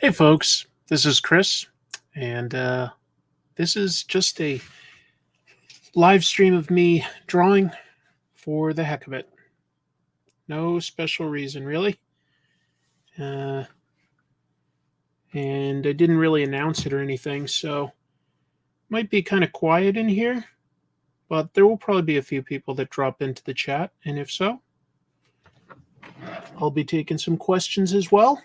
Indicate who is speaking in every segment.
Speaker 1: Hey folks, this is Chris, and this is just a live stream of me drawing for the heck of it. No special reason, really. And I didn't really announce it or anything, so might be kind of quiet in here, but there will probably be a few people that drop into the chat, and if so, I'll be taking some questions as well.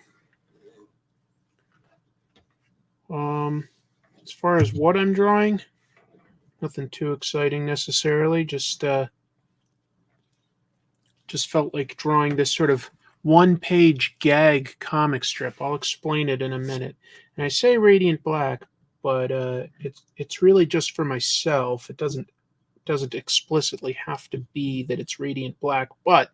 Speaker 1: As far as what I'm drawing, nothing too exciting necessarily. Just felt like drawing this sort of one-page gag comic strip. I'll explain it in a minute. And I say Radiant Black, but it's really just for myself. It doesn't explicitly have to be that it's Radiant Black, but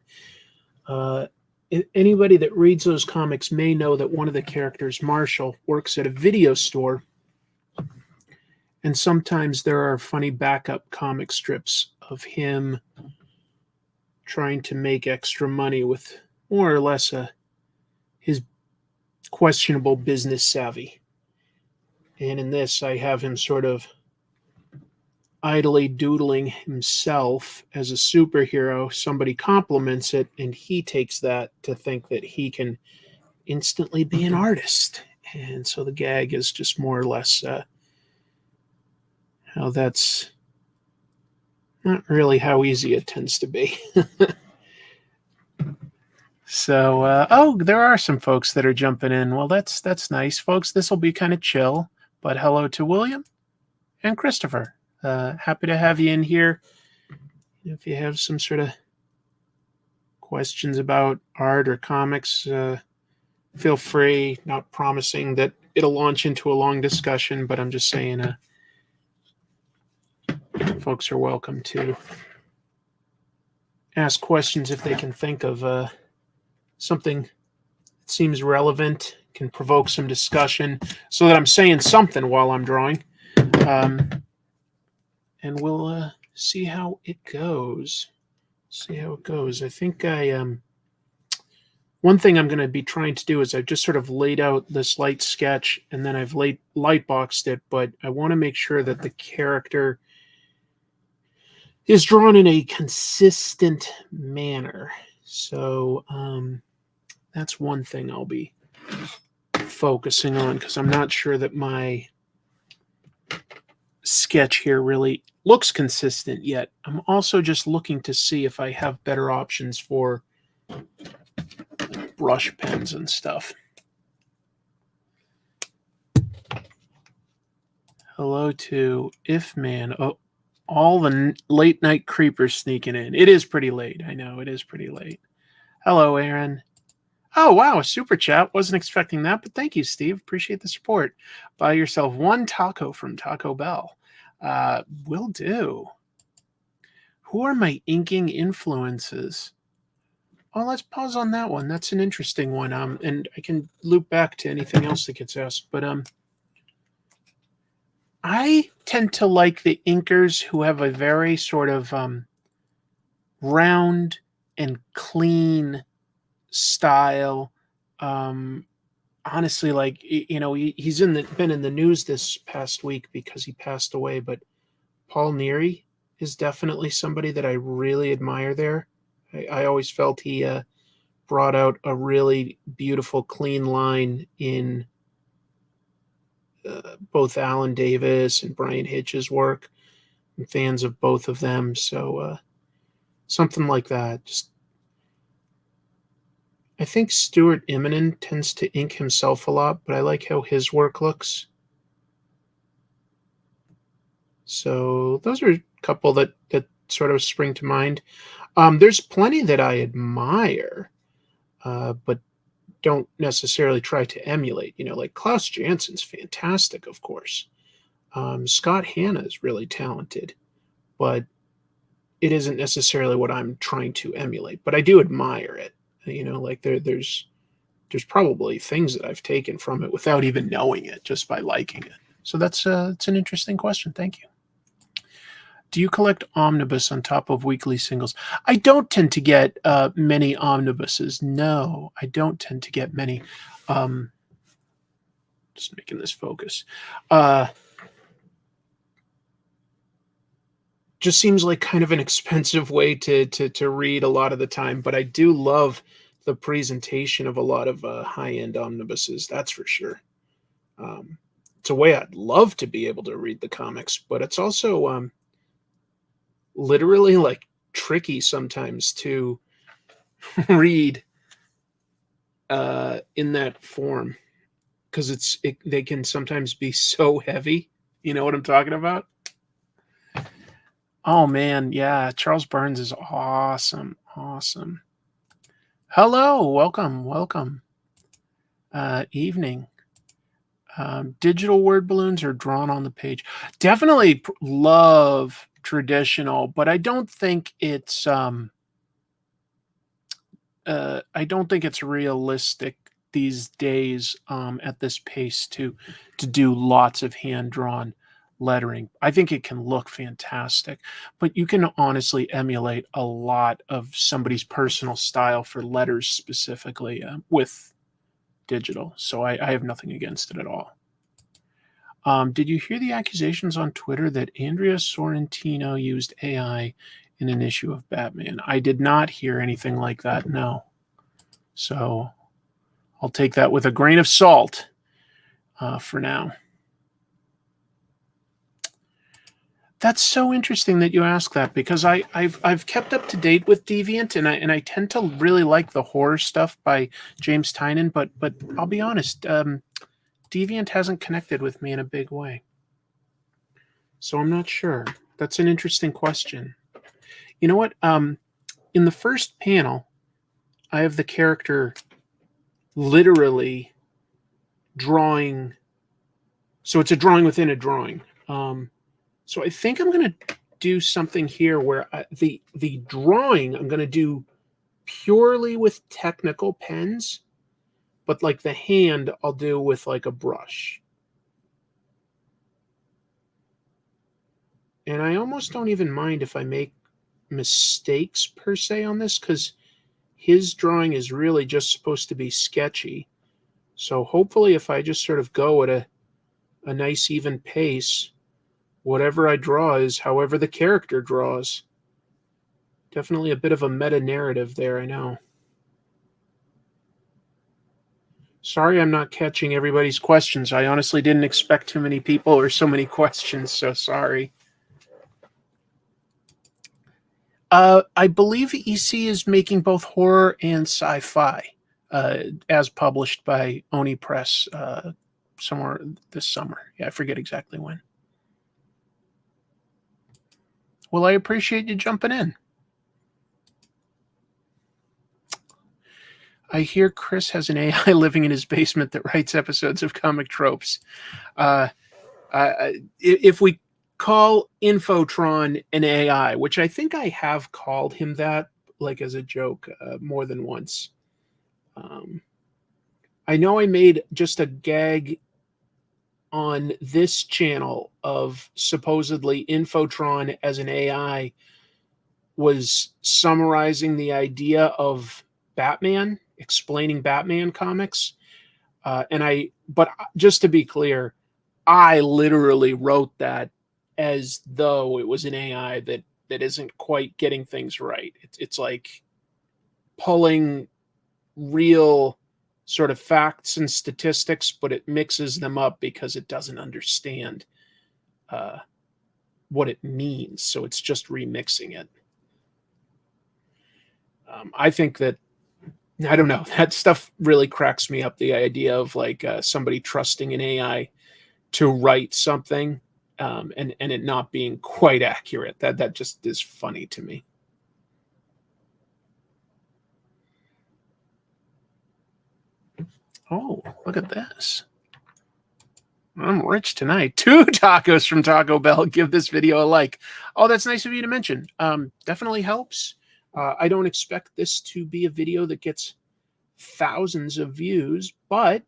Speaker 1: anybody that reads those comics may know that one of the characters, Marshall, works at a video store. And sometimes there are funny backup comic strips of him trying to make extra money with more or less his questionable business savvy. And in this, I have him sort of idly doodling himself as a superhero. Somebody compliments it, and he takes that to think that he can instantly be an artist. And so the gag is just more or less how that's not really how easy it tends to be. So, oh, there are some folks that are jumping in. Well, that's nice, folks. This will be kind of chill. But hello to William and Christopher. Happy to have you in here. If you have some sort of questions about art or comics, feel free. Not promising that it'll launch into a long discussion, but I'm just saying folks are welcome to ask questions if they can think of something that seems relevant, can provoke some discussion, so that I'm saying something while I'm drawing. And we'll see how it goes. I think one thing I'm going to be trying to do is I've just sort of laid out this light sketch, and then I've light boxed it, but I want to make sure that the character is drawn in a consistent manner. So that's one thing I'll be focusing on, because I'm not sure that my sketch here really looks consistent yet. I'm also just looking to see if I have better options for brush pens and stuff. Hello to If Man. Oh, all the late night creepers sneaking in. It is pretty late. I know it is pretty late. Hello, Aaron. Oh, wow, a super chat. Wasn't expecting that, but thank you, Steve. Appreciate the support. Buy yourself one taco from Taco Bell. Will do. Who are my inking influences? Oh, let's pause on that one. That's an interesting one. And I can loop back to anything else that gets asked. But I tend to like the inkers who have a very sort of round and clean style. Honestly, like, you know, he's been in the news this past week because he passed away, but Paul Neary is definitely somebody that I really admire there. I always felt he brought out a really beautiful, clean line in both Alan Davis and Brian Hitch's work. I'm fans of both of them, so something like that. Just, I think Stuart Immonen tends to ink himself a lot, but I like how his work looks. So those are a couple that sort of spring to mind. There's plenty that I admire, but don't necessarily try to emulate. You know, like Klaus Jansson's fantastic, of course. Scott Hanna is really talented, but it isn't necessarily what I'm trying to emulate. But I do admire it. You know, like there's probably things that I've taken from it without even knowing it, just by liking it. So it's an interesting question. Thank you. Do you collect omnibus on top of weekly singles? I don't tend to get many omnibuses. No, I don't tend to get many. Just making this focus. Just seems like kind of an expensive way to read a lot of the time, but I do love the presentation of a lot of high-end omnibuses, that's for sure. It's a way I'd love to be able to read the comics, but it's also literally like tricky sometimes to read in that form because they can sometimes be so heavy. You know what I'm talking about? Oh man, yeah, Charles Burns is awesome. Awesome. Hello, welcome. Evening. Digital word balloons are drawn on the page. Definitely love traditional, but I don't think it's realistic these days at this pace to do lots of hand drawn lettering. I think it can look fantastic, but you can honestly emulate a lot of somebody's personal style for letters specifically with digital. So I have nothing against it at all. Did you hear the accusations on Twitter that Andrea Sorrentino used AI in an issue of Batman? I did not hear anything like that, no. So I'll take that with a grain of salt for now. That's so interesting that you ask that because I've kept up to date with Deviant and I tend to really like the horror stuff by James Tynion, but I'll be honest, Deviant hasn't connected with me in a big way. So I'm not sure. That's an interesting question. You know what? In the first panel, I have the character literally drawing. So it's a drawing within a drawing. So I think I'm going to do something here where the drawing I'm going to do purely with technical pens, but like the hand I'll do with like a brush. And I almost don't even mind if I make mistakes per se on this because his drawing is really just supposed to be sketchy. So hopefully if I just sort of go at a nice even pace, whatever I draw is however the character draws. Definitely a bit of a meta narrative there, I know. Sorry I'm not catching everybody's questions. I honestly didn't expect too many people or so many questions, so sorry. I believe EC is making both horror and sci-fi, as published by Oni Press somewhere this summer. Yeah, I forget exactly when. Well, I appreciate you jumping in. I hear Chris has an AI living in his basement that writes episodes of comic tropes. If we call Infotron an AI, which I think I have called him that, like as a joke, more than once. I know I made just a gag on this channel of supposedly Infotron as an AI was summarizing the idea of Batman, explaining Batman comics. But just to be clear, I literally wrote that as though it was an AI that isn't quite getting things right. It's like pulling real sort of facts and statistics, but it mixes them up because it doesn't understand what it means. So it's just remixing it. I think that, I don't know, that stuff really cracks me up. The idea of like somebody trusting an AI to write something and it not being quite accurate. That just is funny to me. Oh, look at this. I'm rich tonight. 2 tacos from Taco Bell. Give this video a like. Oh, that's nice of you to mention. Definitely helps. I don't expect this to be a video that gets thousands of views, but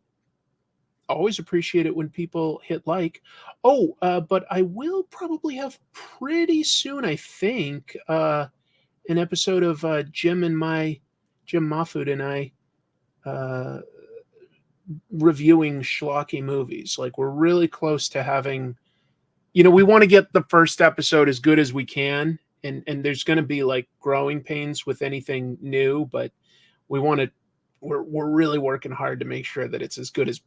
Speaker 1: always appreciate it when people hit like. Oh, but I will probably have pretty soon, I think, an episode of Jim Mahfood and I reviewing schlocky movies. Like, we're really close to having, we want to get the first episode as good as we can. And there's going to be like growing pains with anything new, but we want to, we're really working hard to make sure that it's as good as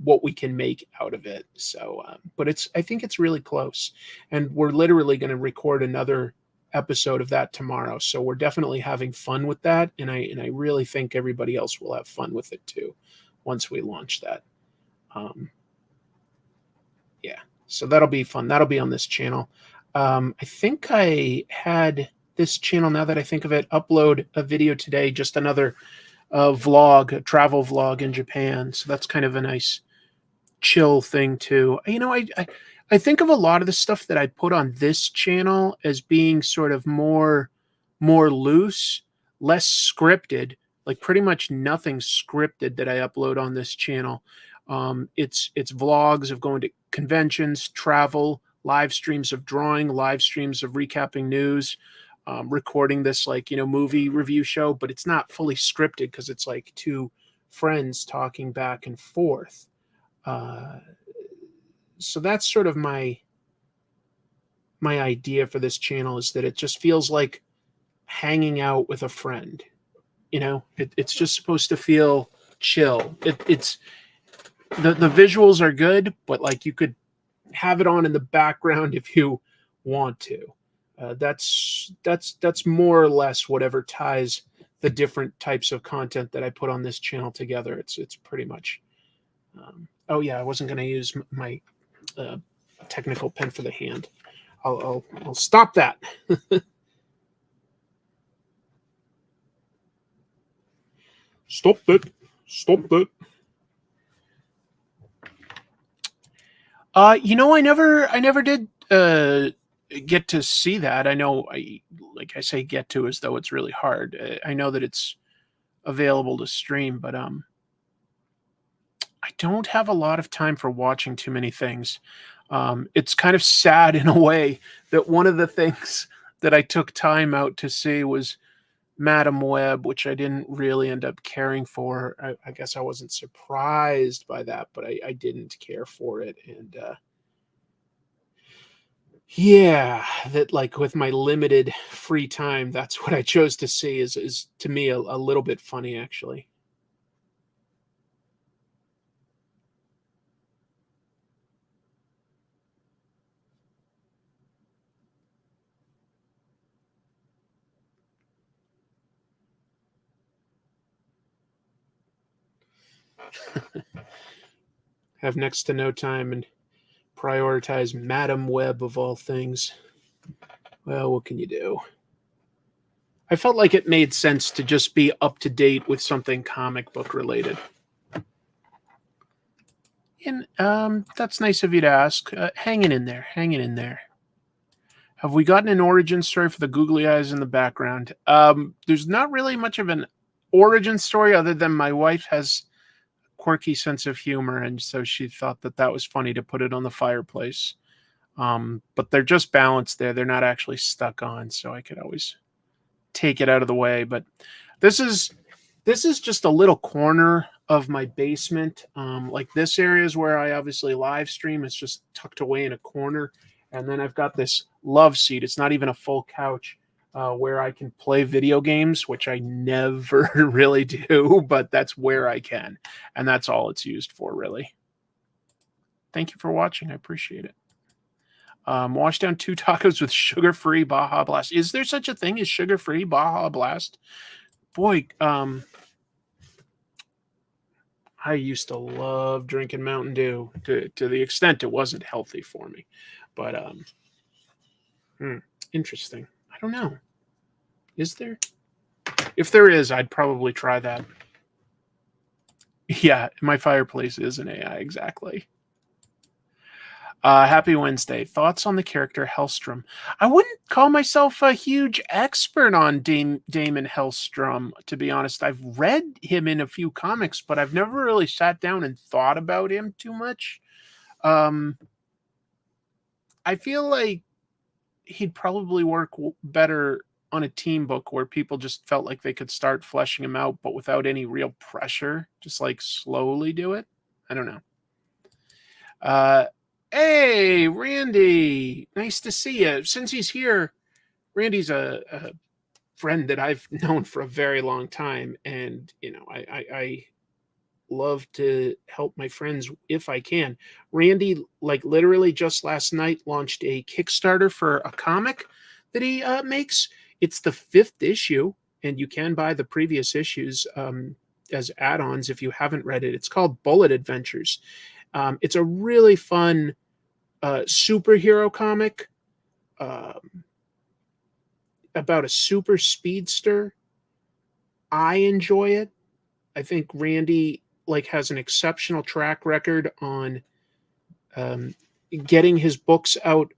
Speaker 1: what we can make out of it. So, but I think it's really close, and we're literally going to record another episode of that tomorrow. So we're definitely having fun with that. And I really think everybody else will have fun with it too, once we launch that. Yeah. So that'll be fun. That'll be on this channel. I think I had this channel, now that I think of it, upload a video today, just another vlog, a travel vlog in Japan. So that's kind of a nice chill thing too. I think of a lot of the stuff that I put on this channel as being sort of more loose, less scripted. Like, pretty much nothing scripted that I upload on this channel. It's vlogs of going to conventions, travel, live streams of drawing, live streams of recapping news, recording this movie review show, but it's not fully scripted because it's like two friends talking back and forth. So that's sort of my idea for this channel, is that it just feels like hanging out with a friend. It's just supposed to feel chill. It's the visuals are good, but like, you could have it on in the background if you want to. That's more or less whatever ties the different types of content that I put on this channel together. It's pretty much. Oh yeah, I wasn't going to use my technical pen for the hand. I'll stop that. Stop that. Stop that. I never did get to see that. I know, I say get to as though it's really hard. I know that it's available to stream, but I don't have a lot of time for watching too many things. It's kind of sad in a way that one of the things that I took time out to see was Madam Web, which I didn't really end up caring for. I guess I wasn't surprised by that, but I didn't care for it. And yeah, that, like, with my limited free time, that's what I chose to see, is to me a little bit funny, actually. Have next to no time and prioritize Madam Web of all things. Well, what can you do? I felt like it made sense to just be up to date with something comic book related. And that's nice of you to ask. Hanging in there. Have we gotten an origin story for the googly eyes in the background? There's not really much of an origin story, other than my wife has a quirky sense of humor, and so she thought that was funny to put it on the fireplace. But they're just balanced there. They're not actually stuck on, so I could always take it out of the way. But this is just a little corner of my basement. Like, this area is where I obviously live stream. It's just tucked away in a corner. And then I've got this love seat. It's not even a full couch, where I can play video games, which I never really do, but that's where I can. And that's all it's used for, really. Thank you for watching. I appreciate it. Wash down 2 tacos with sugar-free Baja Blast. Is there such a thing as sugar-free Baja Blast? Boy, I used to love drinking Mountain Dew to the extent it wasn't healthy for me. But interesting. I don't know. Is there? If there is, I'd probably try that. Yeah, my fireplace is an AI, exactly. Happy Wednesday. Thoughts on the character Hellstrom? I wouldn't call myself a huge expert on Damon Hellstrom, to be honest. I've read him in a few comics, but I've never really sat down and thought about him too much. I feel like he'd probably work better on a team book where people just felt like they could start fleshing them out, but without any real pressure, just like slowly do it. I don't know. Uh, hey, Randy, nice to see you. Since he's here, Randy's a friend that I've known for a very long time, and I love to help my friends if I can. Randy, like literally just last night, launched a Kickstarter for a comic that he makes. It's the 5th issue, and you can buy the previous issues as add-ons if you haven't read it. It's called Bullet Adventures. It's a really fun superhero comic about a super speedster. I enjoy it. I think Randy has an exceptional track record on um, getting his books out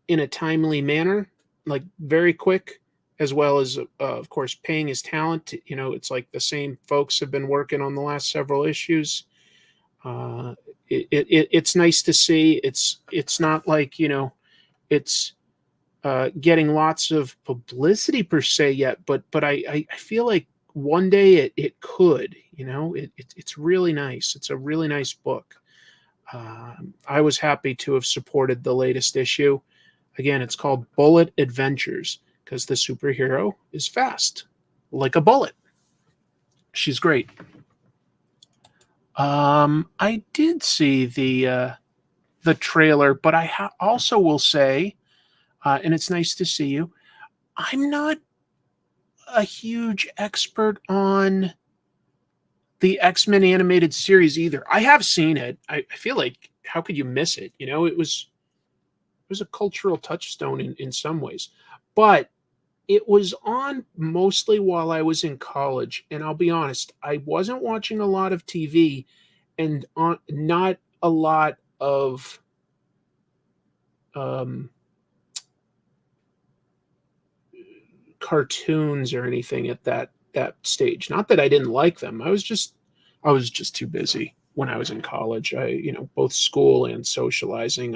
Speaker 1: in a timely manner, like very quick, as well as of course paying his talent. It's like the same folks have been working on the last several issues. It's nice to see. It's not like it's getting lots of publicity per se yet, but I feel like one day it could. It's really nice. It's a really nice book. I was happy to have supported the latest issue. Again, it's called Bullet Adventures because the superhero is fast, like a bullet. She's great. I did see the trailer, but I also will say, and it's nice to see you. I'm not a huge expert on the X-Men animated series either. I have seen it. I feel like how could you miss it? It was a cultural touchstone in some ways, but it was on mostly while I was in college, and I'll be honest, I wasn't watching a lot of TV and not a lot of cartoons or anything at that stage. Not that I didn't like them. I was just too busy when I was in college. Both school and socializing.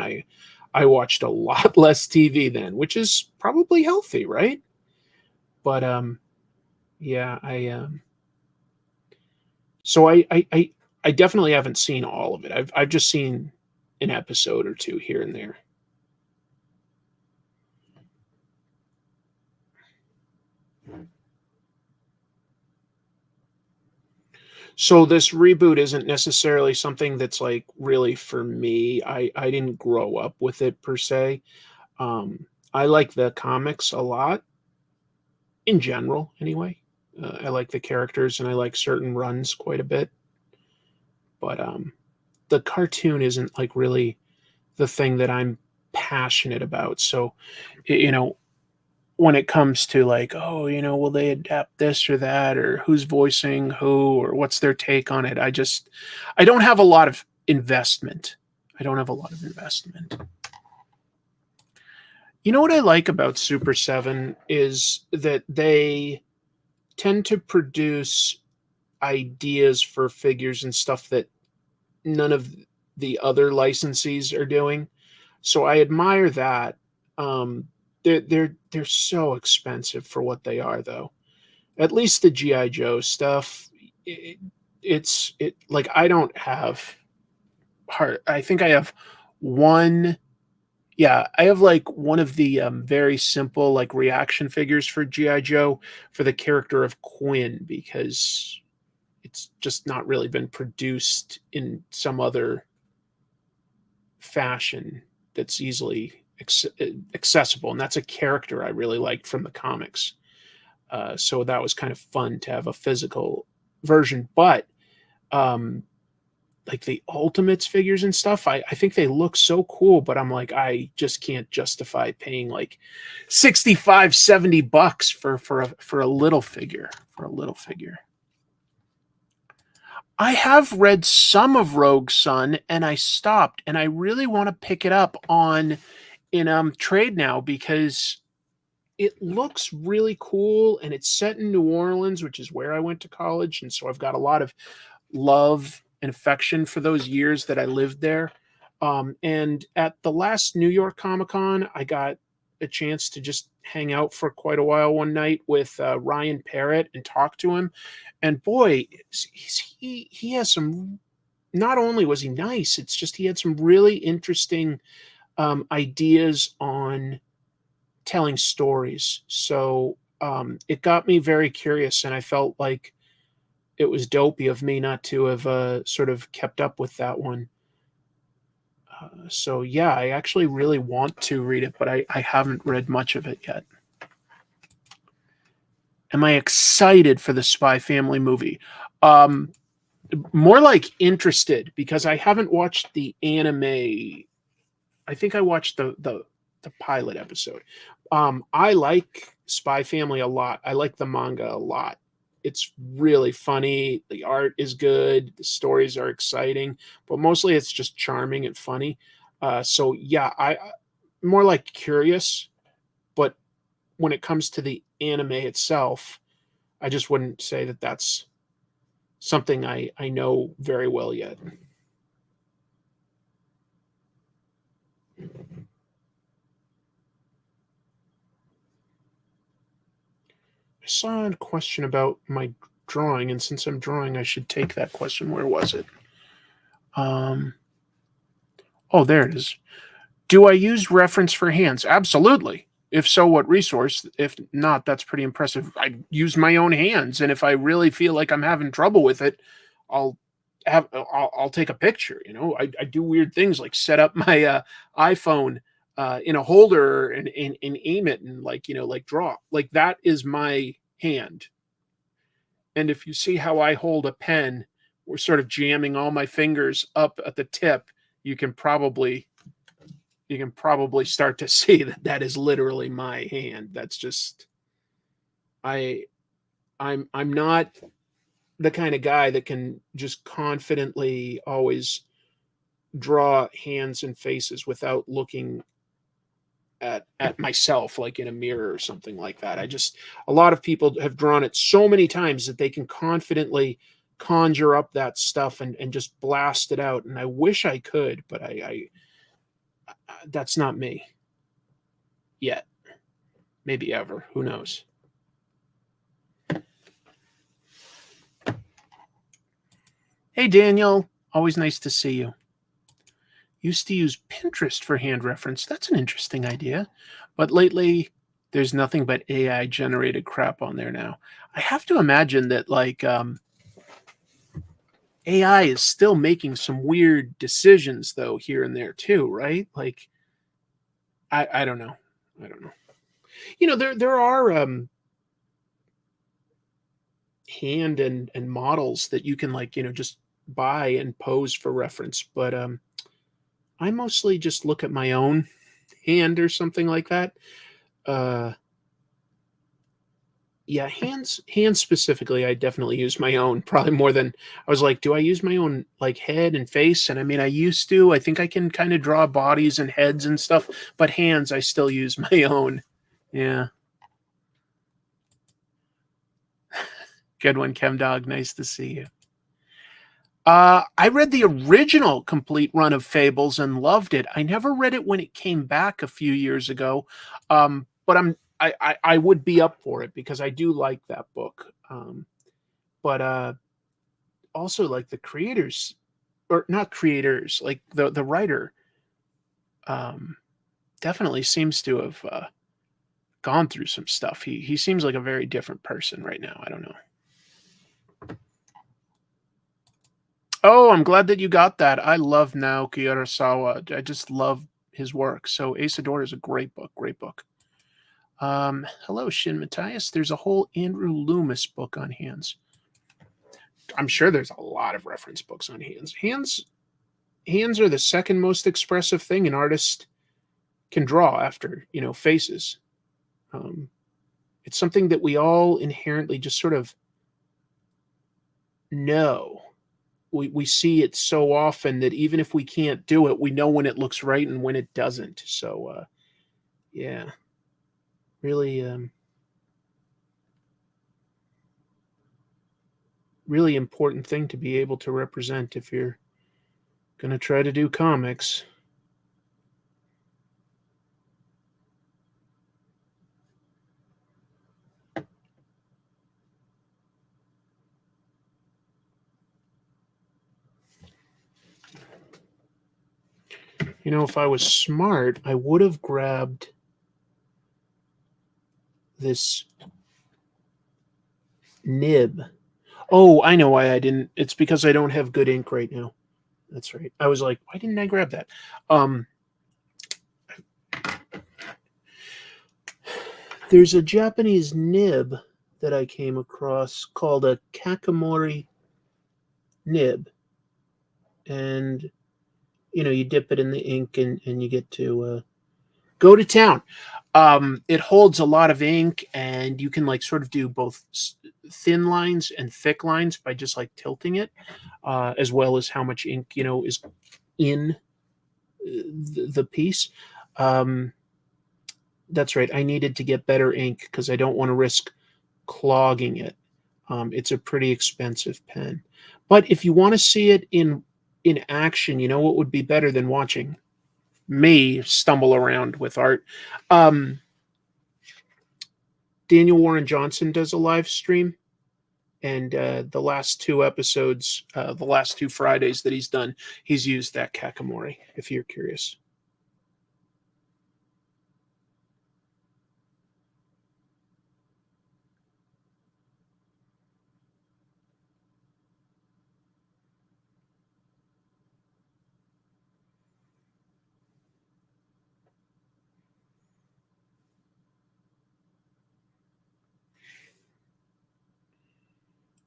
Speaker 1: I watched a lot less TV then, which is probably healthy, right? But yeah, so I definitely haven't seen all of it. I've just seen an episode or two here and there. So this reboot isn't necessarily something that's like really for me. I didn't grow up with it per se. I like the comics a lot in general anyway. I like the characters and I like certain runs quite a bit. But the cartoon isn't like really the thing that I'm passionate about. So, when it comes to like, oh, will they adapt this or that, or who's voicing who, or what's their take on it? I don't have a lot of investment. I don't have a lot of investment. What I like about Super 7 is that they tend to produce ideas for figures and stuff that none of the other licensees are doing. So I admire that. They're so expensive for what they are, though. At least the GI Joe stuff, it's like I don't have heart. I think I have one. Yeah, I have like one of the very simple like reaction figures for GI Joe for the character of Quinn because it's just not really been produced in some other fashion that's easily accessible, and that's a character I really liked from the comics. So that was kind of fun to have a physical version. But like the Ultimates figures and stuff, I think they look so cool, but I'm like, I just can't justify paying like $65-$70 for a little figure. I have read some of Rogue Sun and I stopped, and I really want to pick it up in trade now because it looks really cool and it's set in New Orleans, which is where I went to college, and so I've got a lot of love and affection for those years that I lived there. And at the last New York Comic Con, I got a chance to just hang out for quite a while one night with Ryan Parrott and talk to him. And boy, he has some. Not only was he nice, it's just he had some really interesting ideas on telling stories. So it got me very curious, and I felt like it was dopey of me not to have sort of kept up with that one. So yeah, I actually really want to read it, but I haven't read much of it yet. Am I excited for the Spy Family movie? Um, More like interested, because I haven't watched the anime. I think I watched the pilot episode. I like Spy Family a lot. I like the manga a lot. It's really funny. The art is good. The stories are exciting, but mostly it's just charming and funny. So yeah, I more like curious, but when it comes to the anime itself, I just wouldn't say that that's something I know very well yet. I saw a question about my drawing, and since I'm drawing, I should take that question. Where was it? Um, oh, there it is. Do I use reference for hands? Absolutely. If so, what resource? If not, that's pretty impressive. I use my own hands, and if I really feel like I'm having trouble with it, I'll I'll take a picture. You know, I do weird things like set up my iPhone in a holder and aim it and like like draw. Like that is my hand. And if you see how I hold a pen, we're sort of jamming all my fingers up at the tip. You can probably start to see that that is literally my hand. That's just I I'm not the kind of guy that can just confidently always draw hands and faces without looking at myself like in a mirror or something like that. I just A lot of people have drawn it so many times that they can confidently conjure up that stuff and just blast it out. And I wish I could, but I that's not me yet. Maybe ever. Who knows? Hey Daniel, always nice to see you. Used to use Pinterest for hand reference. That's an interesting idea. But lately, there's nothing but AI generated crap on there now. I have to imagine that, like, AI is still making some weird decisions, though, here and there, too, right? Like, I don't know. I don't know. There are hand and models that you can, like, just buy and pose for reference. But I mostly just look at my own hand or something like that. Uh, yeah, hands specifically, I definitely use my own, probably more than I was like, do I use my own like head and face? And I mean, I used to. I think I can kind of draw bodies and heads and stuff, but hands, I still use my own. Yeah, good one, Chemdog. Nice to see you. I read the original complete run of Fables and loved it. I never read it when it came back a few years ago, but I would be up for it because I do like that book. But also like the creators, or not creators, like the writer, um, definitely seems to have gone through some stuff. He seems like a very different person right now. I don't know. Oh, I'm glad that you got that. I love Naoki Urasawa. I just love his work. So Ace is a great book. Great book. Hello, Shin Matthias. There's a whole Andrew Loomis book on hands. I'm sure there's a lot of reference books on hands. Hands are the second most expressive thing an artist can draw after, faces. Um, it's something that we all inherently just sort of know. We see it so often that even if we can't do it, we know when it looks right and when it doesn't. So, yeah, really, really important thing to be able to represent if you're going to try to do comics. if I was smart, I would have grabbed this nib. Oh, I know why I didn't. It's because I don't have good ink right now. That's right. I was like, why didn't I grab that? There's a Japanese nib that I came across called a Kakamori nib. And, you dip it in the ink and you get to go to town. It holds a lot of ink, and you can like sort of do both thin lines and thick lines by just like tilting it, as well as how much ink, is in the piece. That's right. I needed to get better ink because I don't want to risk clogging it. It's a pretty expensive pen. But if you want to see it in action, what would be better than watching me stumble around with art? Daniel Warren Johnson does a live stream, and the last two episodes, the last two Fridays that he's done, he's used that Kakamori, if you're curious.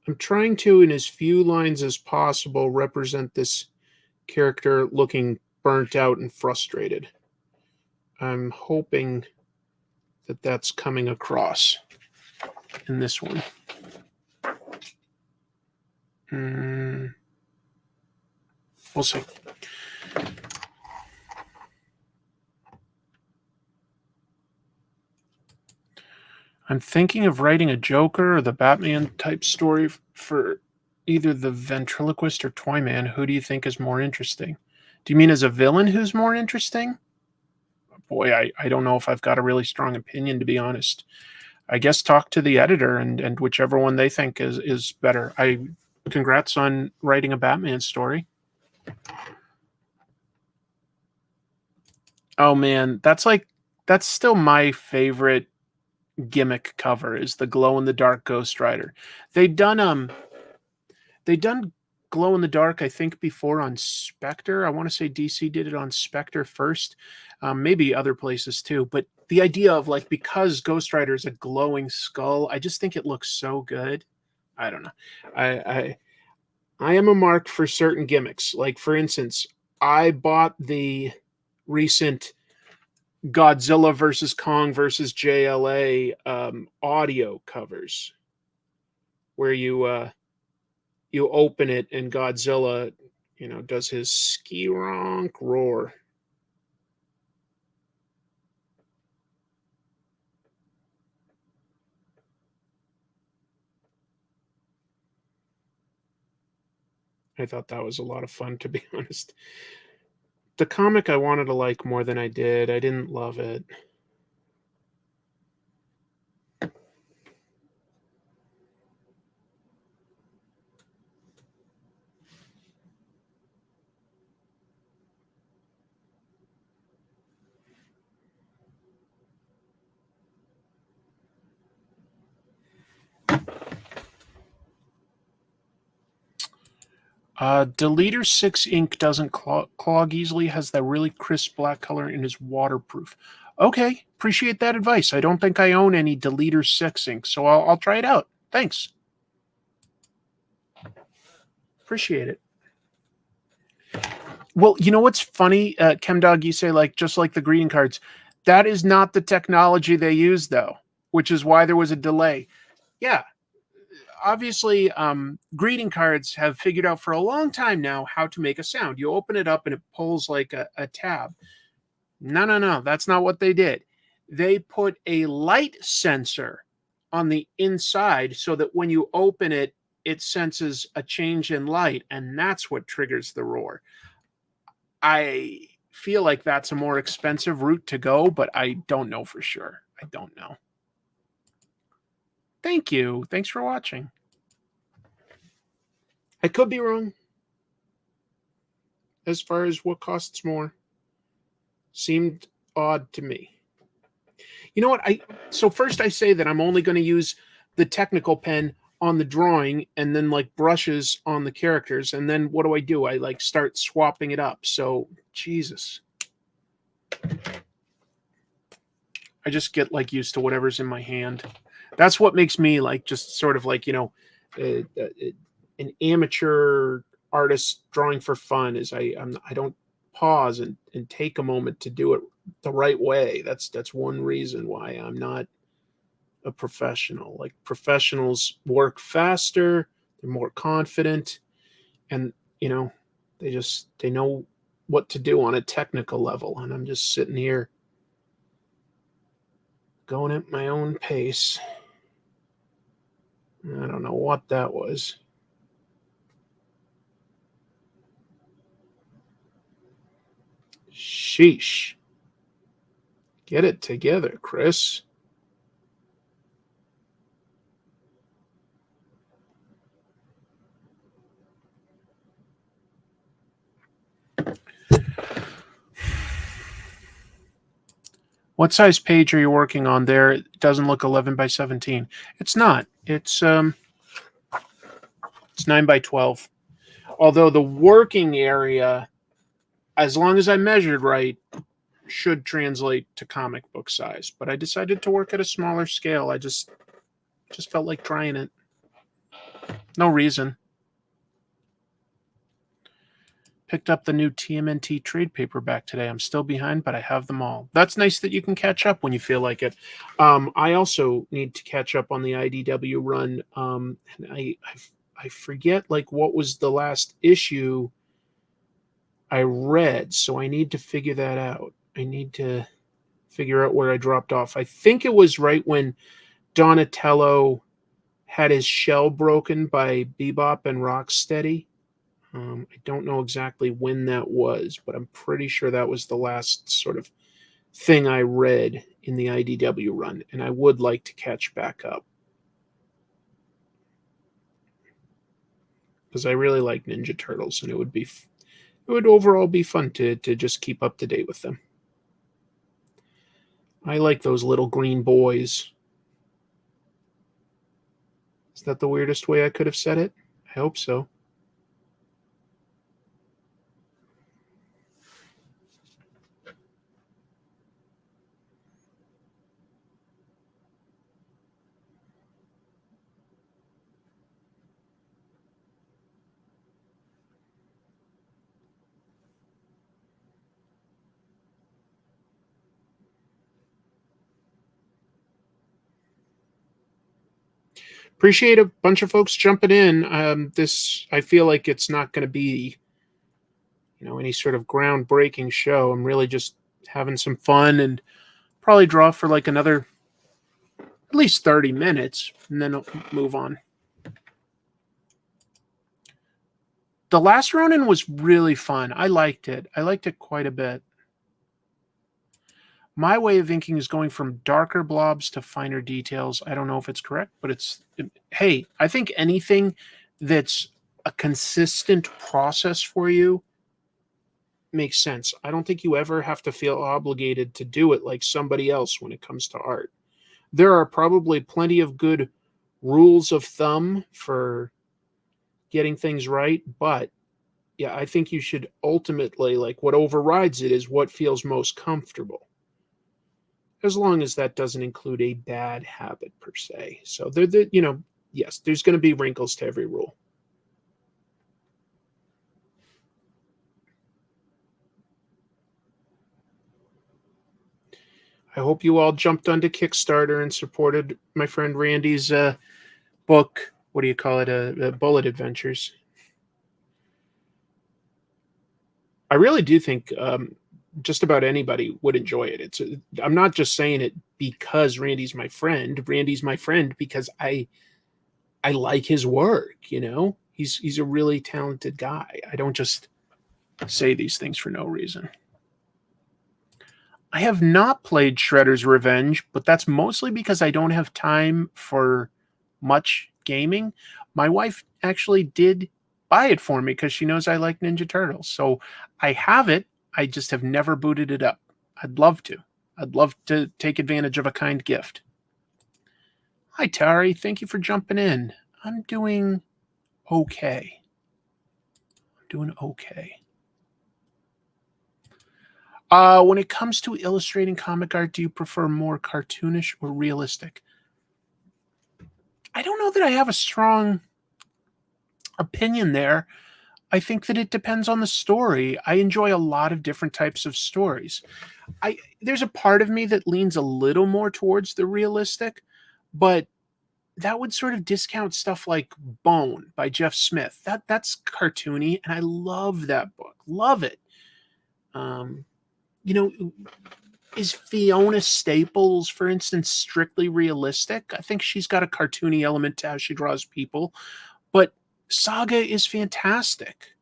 Speaker 1: I'm trying to, in as few lines as possible, represent this character looking burnt out and frustrated. I'm hoping that that's coming across in this one. We'll see. I'm thinking of writing a Joker or the Batman type story for either the ventriloquist or Toyman. Who do you think is more interesting? Do you mean as a villain who's more interesting? Boy, I don't know if I've got a really strong opinion, to be honest. I guess talk to the editor and whichever one they think is better. Congrats on writing a Batman story. Oh man, that's still my favorite gimmick cover is the glow in the dark Ghost Rider. They've done glow in the dark, I think, before on Spectre. I want to say DC did it on Spectre first, maybe other places too. But the idea of like, because Ghost Rider is a glowing skull, I just think it looks so good. I don't know. I am a mark for certain gimmicks. Like, for instance, I bought the recent Godzilla versus Kong versus JLA audio covers, where you open it and Godzilla, does his ski-ronk roar. I thought that was a lot of fun, to be honest. The comic I wanted to like more than I did. I didn't love it. Deleter 6 ink doesn't clog easily, has that really crisp black color, and is waterproof. Okay, appreciate that advice. I don't think I own any Deleter 6 ink, so I'll try it out. Thanks. Appreciate it. Well, you know what's funny, ChemDog, you say just like the greeting cards. That is not the technology they use, though, which is why there was a delay. Yeah, obviously, greeting cards have figured out for a long time now how to make a sound. You open it up and it pulls like a tab. No, that's not what they did. They put a light sensor on the inside so that when you open it, it senses a change in light, and that's what triggers the roar. I feel like that's a more expensive route to go, but I don't know for sure. I don't know. Thank you. Thanks for watching. I could be wrong as far as what costs more. Seemed odd to me. You know what? So first I say that I'm only going to use the technical pen on the drawing and then like brushes on the characters. And then what do? I like start swapping it up. So Jesus. I just get like used to whatever's in my hand. That's what makes me like just sort of like, an amateur artist drawing for fun is I don't pause and take a moment to do it the right way. That's one reason why I'm not a professional. Like professionals work faster, they're more confident, and they know what to do on a technical level. And I'm just sitting here going at my own pace. I don't know what that was. Sheesh. Get it together, Chris. What size page are you working on there? It doesn't look 11 by 17. It's not. It's 9 by 12. Although the working area, as long as I measured right, should translate to comic book size. But I decided to work at a smaller scale. I just felt like trying it. No reason. Picked up the new TMNT trade paperback today. I'm still behind, but I have them all. That's nice that you can catch up when you feel like it. I also need to catch up on the IDW run. And I forget like what was the last issue I read, so I need to figure that out. I need to figure out where I dropped off. I think it was right when Donatello had his shell broken by Bebop and Rocksteady. I don't know exactly when that was, but I'm pretty sure that was the last sort of thing I read in the IDW run, and I would like to catch back up. Because I really like Ninja Turtles, and it would overall be fun to just keep up to date with them. I like those little green boys. Is that the weirdest way I could have said it? I hope so. Appreciate a bunch of folks jumping in. This I feel like it's not going to be, any sort of groundbreaking show. I'm really just having some fun and probably draw for like another at least 30 minutes and then I'll move on. The Last Ronin was really fun. I liked it. I liked it quite a bit. My way of inking is going from darker blobs to finer details. I don't know if it's correct, but hey, I think anything that's a consistent process for you makes sense. I don't think you ever have to feel obligated to do it like somebody else when it comes to art. There are probably plenty of good rules of thumb for getting things right, but yeah, I think you should ultimately, like, what overrides it is what feels most comfortable. As long as that doesn't include a bad habit per se. So yes, there's going to be wrinkles to every rule. I hope you all jumped onto Kickstarter and supported my friend Randy's book. What do you call it? Bullet Adventures. I really do think just about anybody would enjoy it. I'm not just saying it because Randy's my friend. Randy's my friend because I like his work. He's a really talented guy. I don't just say these things for no reason. I have not played Shredder's Revenge, but that's mostly because I don't have time for much gaming. My wife actually did buy it for me because she knows I like Ninja Turtles. So I have it. I just have never booted it up. I'd love to. I'd love to take advantage of a kind gift. Hi, Tari. Thank you for jumping in. I'm doing okay. When it comes to illustrating comic art, do you prefer more cartoonish or realistic? I don't know that I have a strong opinion there. I think that it depends on the story. I enjoy a lot of different types of stories. There's a part of me that leans a little more towards the realistic, but that would sort of discount stuff like Bone by Jeff Smith. That's cartoony, and I love that book. Love it. You know, is Fiona Staples, for instance, strictly realistic? I think she's got a cartoony element to how she draws people, but Saga is fantastic.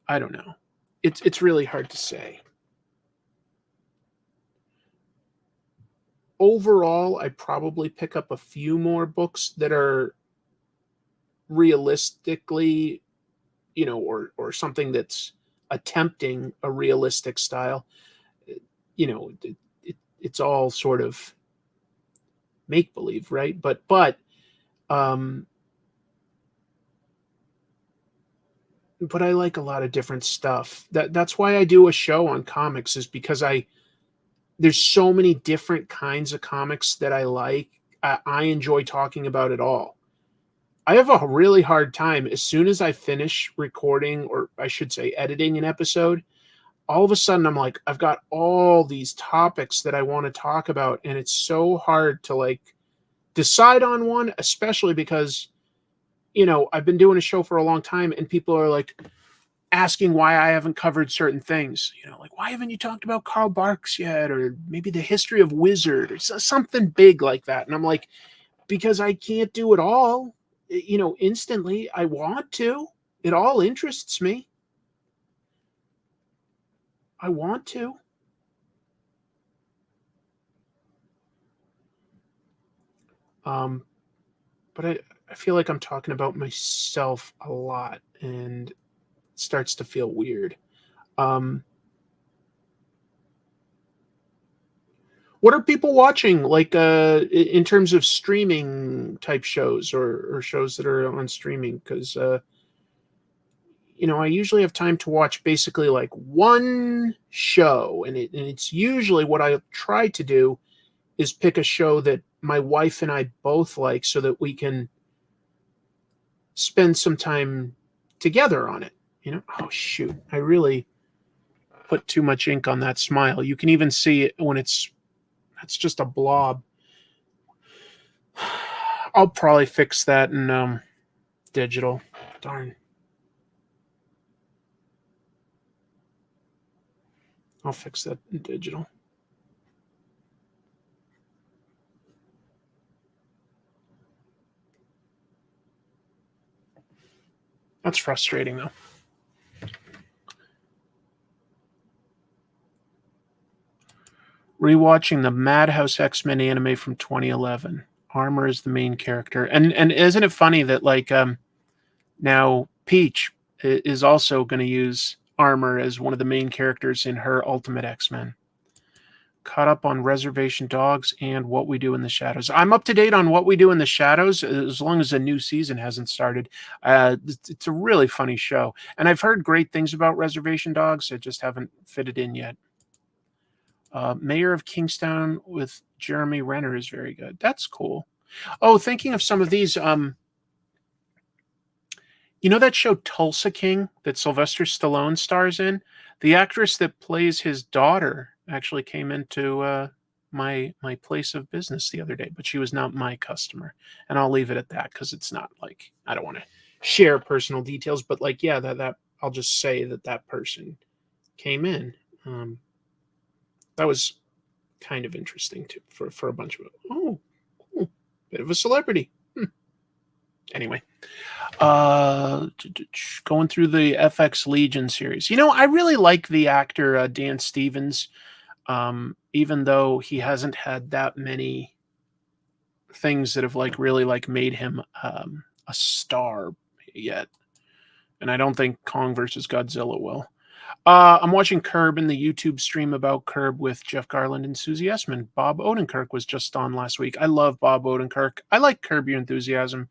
Speaker 1: I don't know. It's really hard to say. Overall, I probably pick up a few more books that are realistically, or something that's attempting a realistic style. It's all sort of make believe, right? Um, but I like a lot of different stuff. That's why I do a show on comics, is because there's so many different kinds of comics that I like. I enjoy talking about it all. I have a really hard time as soon as I finish recording, or I should say editing an episode, all of a sudden I'm like, I've got all these topics that I want to talk about, and it's so hard to like decide on one, especially because, I've been doing a show for a long time and people are like asking why I haven't covered certain things, like, why haven't you talked about Karl Barks yet? Or maybe the history of Wizard or something big like that. And I'm like, because I can't do it all, instantly. I want to. It all interests me. I want to. But I feel like I'm talking about myself a lot, and it starts to feel weird. What are people watching, like, in terms of streaming type shows, or shows that are on streaming? Because I usually have time to watch basically like one show, and it's usually what I try to do is pick a show that my wife and I both like, so that we can spend some time together on it. Oh shoot, I really put too much ink on that smile. You can even see it when that's just a blob. I'll probably fix that in digital. Darn. I'll fix that in digital. That's frustrating, though. Rewatching the Madhouse X-Men anime from 2011. Armor is the main character. And isn't it funny that, like, now Peach is also going to use Armor as one of the main characters in her Ultimate X-Men. Caught up on Reservation Dogs and What We Do in the Shadows. I'm up to date on What We Do in the Shadows, as long as a new season hasn't started. It's a really funny show. And I've heard great things about Reservation Dogs. I just haven't fitted in yet. Mayor of Kingstown with Jeremy Renner is very good. That's cool. Oh, thinking of some of these, that show Tulsa King that Sylvester Stallone stars in? The actress that plays his daughter actually came into my place of business the other day, but she was not my customer. And I'll leave it at that, because it's not like, I don't want to share personal details, but like, yeah, that I'll just say that person came in. That was kind of interesting too, for a bunch of, cool, bit of a celebrity. Anyway, going through the FX Legion series. I really like the actor Dan Stevens, even though he hasn't had that many things that have like really like made him a star yet. And I don't think Kong versus Godzilla will. I'm watching Curb in the YouTube stream about Curb with Jeff Garland and Susie Essman. Bob Odenkirk was just on last week. I love Bob Odenkirk. I like Curb Your Enthusiasm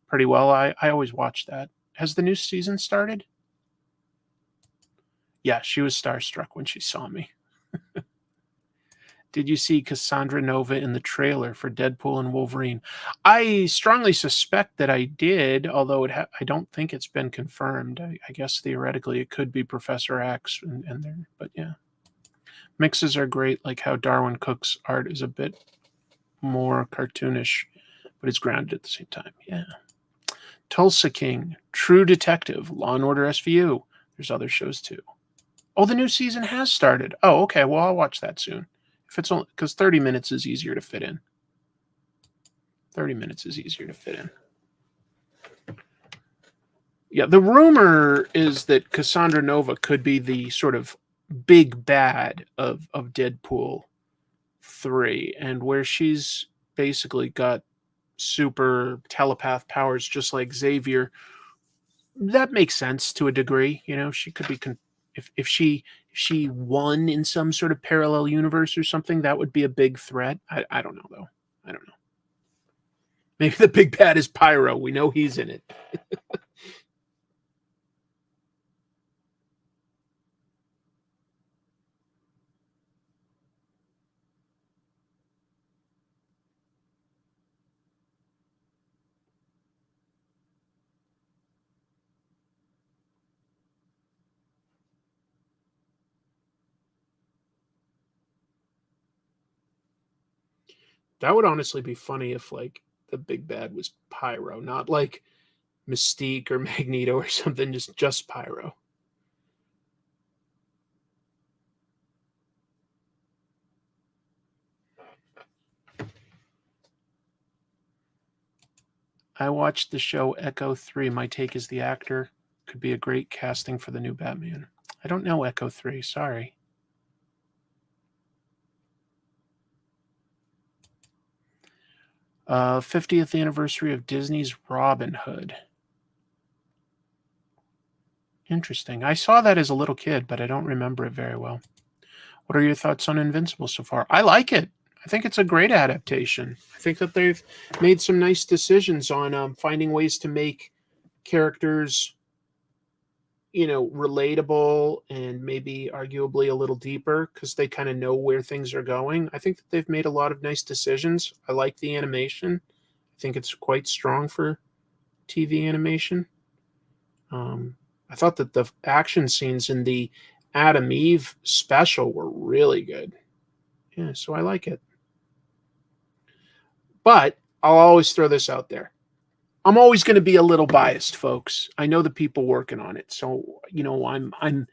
Speaker 1: pretty well. I always watch that. Has the new season started? Yeah, she was starstruck when she saw me. Did you see Cassandra Nova in the trailer for Deadpool and Wolverine? I strongly suspect that I did, although I don't think it's been confirmed. I guess theoretically it could be Professor X, but yeah. Mixes are great, like how Darwin Cook's art is a bit more cartoonish, but it's grounded at the same time. Yeah. Tulsa King, True Detective, Law and Order SVU. There's other shows too. Oh, the new season has started. Oh, okay. Well, I'll watch that soon. If it's only because 30 minutes is easier to fit in. 30 minutes is easier to fit in. Yeah, the rumor is that Cassandra Nova could be the sort of big bad of Deadpool 3, and where she's basically got super telepath powers just like Xavier. That makes sense to a degree. You know, she could be if she won in some sort of parallel universe or something, that would be a big threat. I don't know though. I don't know. Maybe the big bad is Pyro. We know he's in it. That would honestly be funny if like the big bad was Pyro, not like Mystique or Magneto or something, just Pyro. I watched the show Echo 3. My take is the actor could be a great casting for the new Batman. I don't know Echo 3, sorry. Uh, 50th anniversary of Disney's Robin Hood. Interesting. I saw that as a little kid, but I don't remember it very well. What are your thoughts on Invincible so far? I like it. I think it's a great adaptation. I think that they've made some nice decisions on finding ways to make characters, you know, relatable and maybe arguably a little deeper because they kind of know where things are going. I think that they've made a lot of nice decisions. I like the animation. I think it's quite strong for TV animation. I thought that the action scenes in the Adam Eve special were really good. Yeah, so I like it. But I'll always throw this out there. I'm always going to be a little biased, folks. I know the people working on it, so you know I'm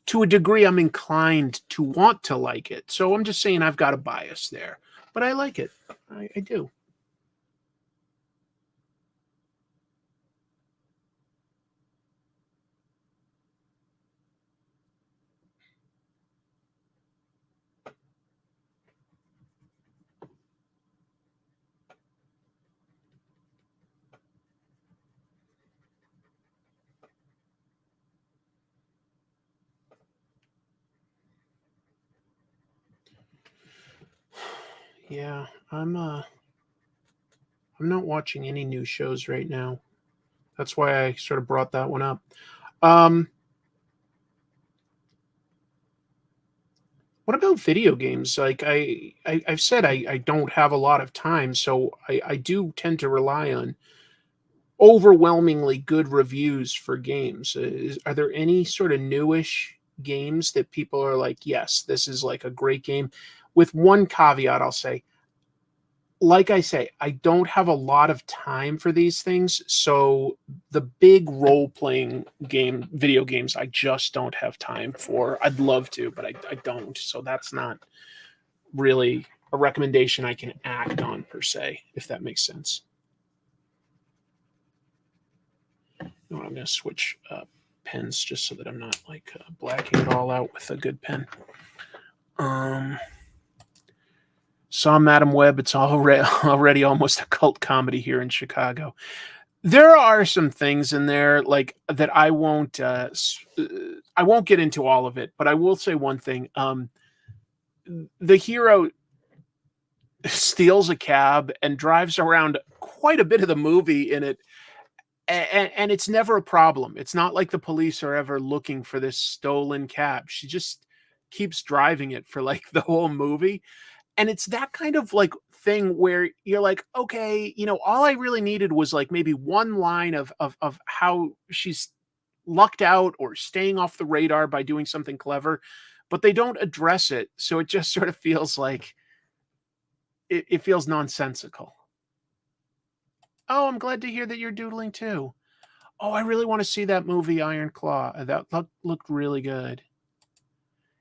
Speaker 1: to a degree I'm inclined to want to like it. So I'm just saying I've got a bias there, but I like it. I do. Yeah, I'm not watching any new shows right now. That's why I sort of brought that one up. Um, what about video games? Like I've said, I don't have a lot of time, so I do tend to rely on overwhelmingly good reviews for games. Are there any sort of newish games that people are like, yes, this is like a great game? With one caveat, I'll say, like I say, I don't have a lot of time for these things. So the big role playing video games, I just don't have time for. I'd love to, but I don't. So that's not really a recommendation I can act on per se, if that makes sense. You know, I'm going to switch pens just so that I'm not like blacking it all out with a good pen. Saw Madam Web. It's already almost a cult comedy here in Chicago. There are some things in there like that I won't get into all of it, but I will say one thing. The hero steals a cab and drives around quite a bit of the movie in it, and it's never a problem. It's not like the police are ever looking for this stolen cab. She just keeps driving it for like the whole movie. And it's that kind of like thing where you're like, okay, all I really needed was like maybe one line of how she's lucked out or staying off the radar by doing something clever, but they don't address it. So it just sort of feels like it feels nonsensical. Oh, I'm glad to hear that you're doodling too. Oh, I really want to see that movie Iron Claw. That looked really good.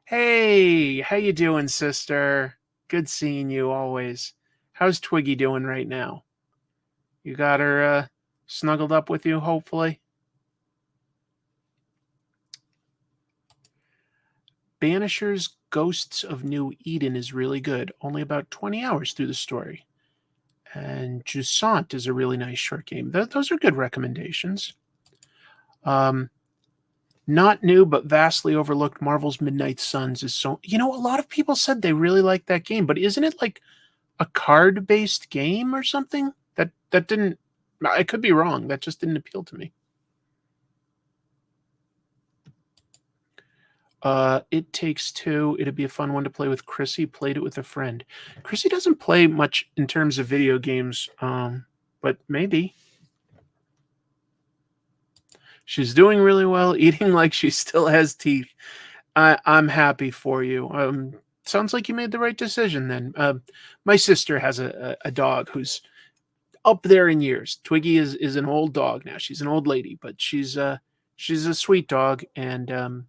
Speaker 1: Hey, how you doing, sister? Good seeing you always. How's Twiggy doing right now? You got her snuggled up with you, hopefully? Banisher's Ghosts of New Eden is really good. Only about 20 hours through the story. And Jusant is a really nice short game. Those are good recommendations. Not new, but vastly overlooked, Marvel's Midnight Suns is so... a lot of people said they really liked that game, but isn't it like a card-based game or something? That didn't... I could be wrong. That just didn't appeal to me. It Takes Two. It'd be a fun one to play with Chrissy. Played it with a friend. Chrissy doesn't play much in terms of video games, but maybe. She's doing really well, eating like she still has teeth. I'm happy for you. Sounds like you made the right decision then. My sister has a dog who's up there in years. Twiggy is an old dog now. She's an old lady, but she's a sweet dog, and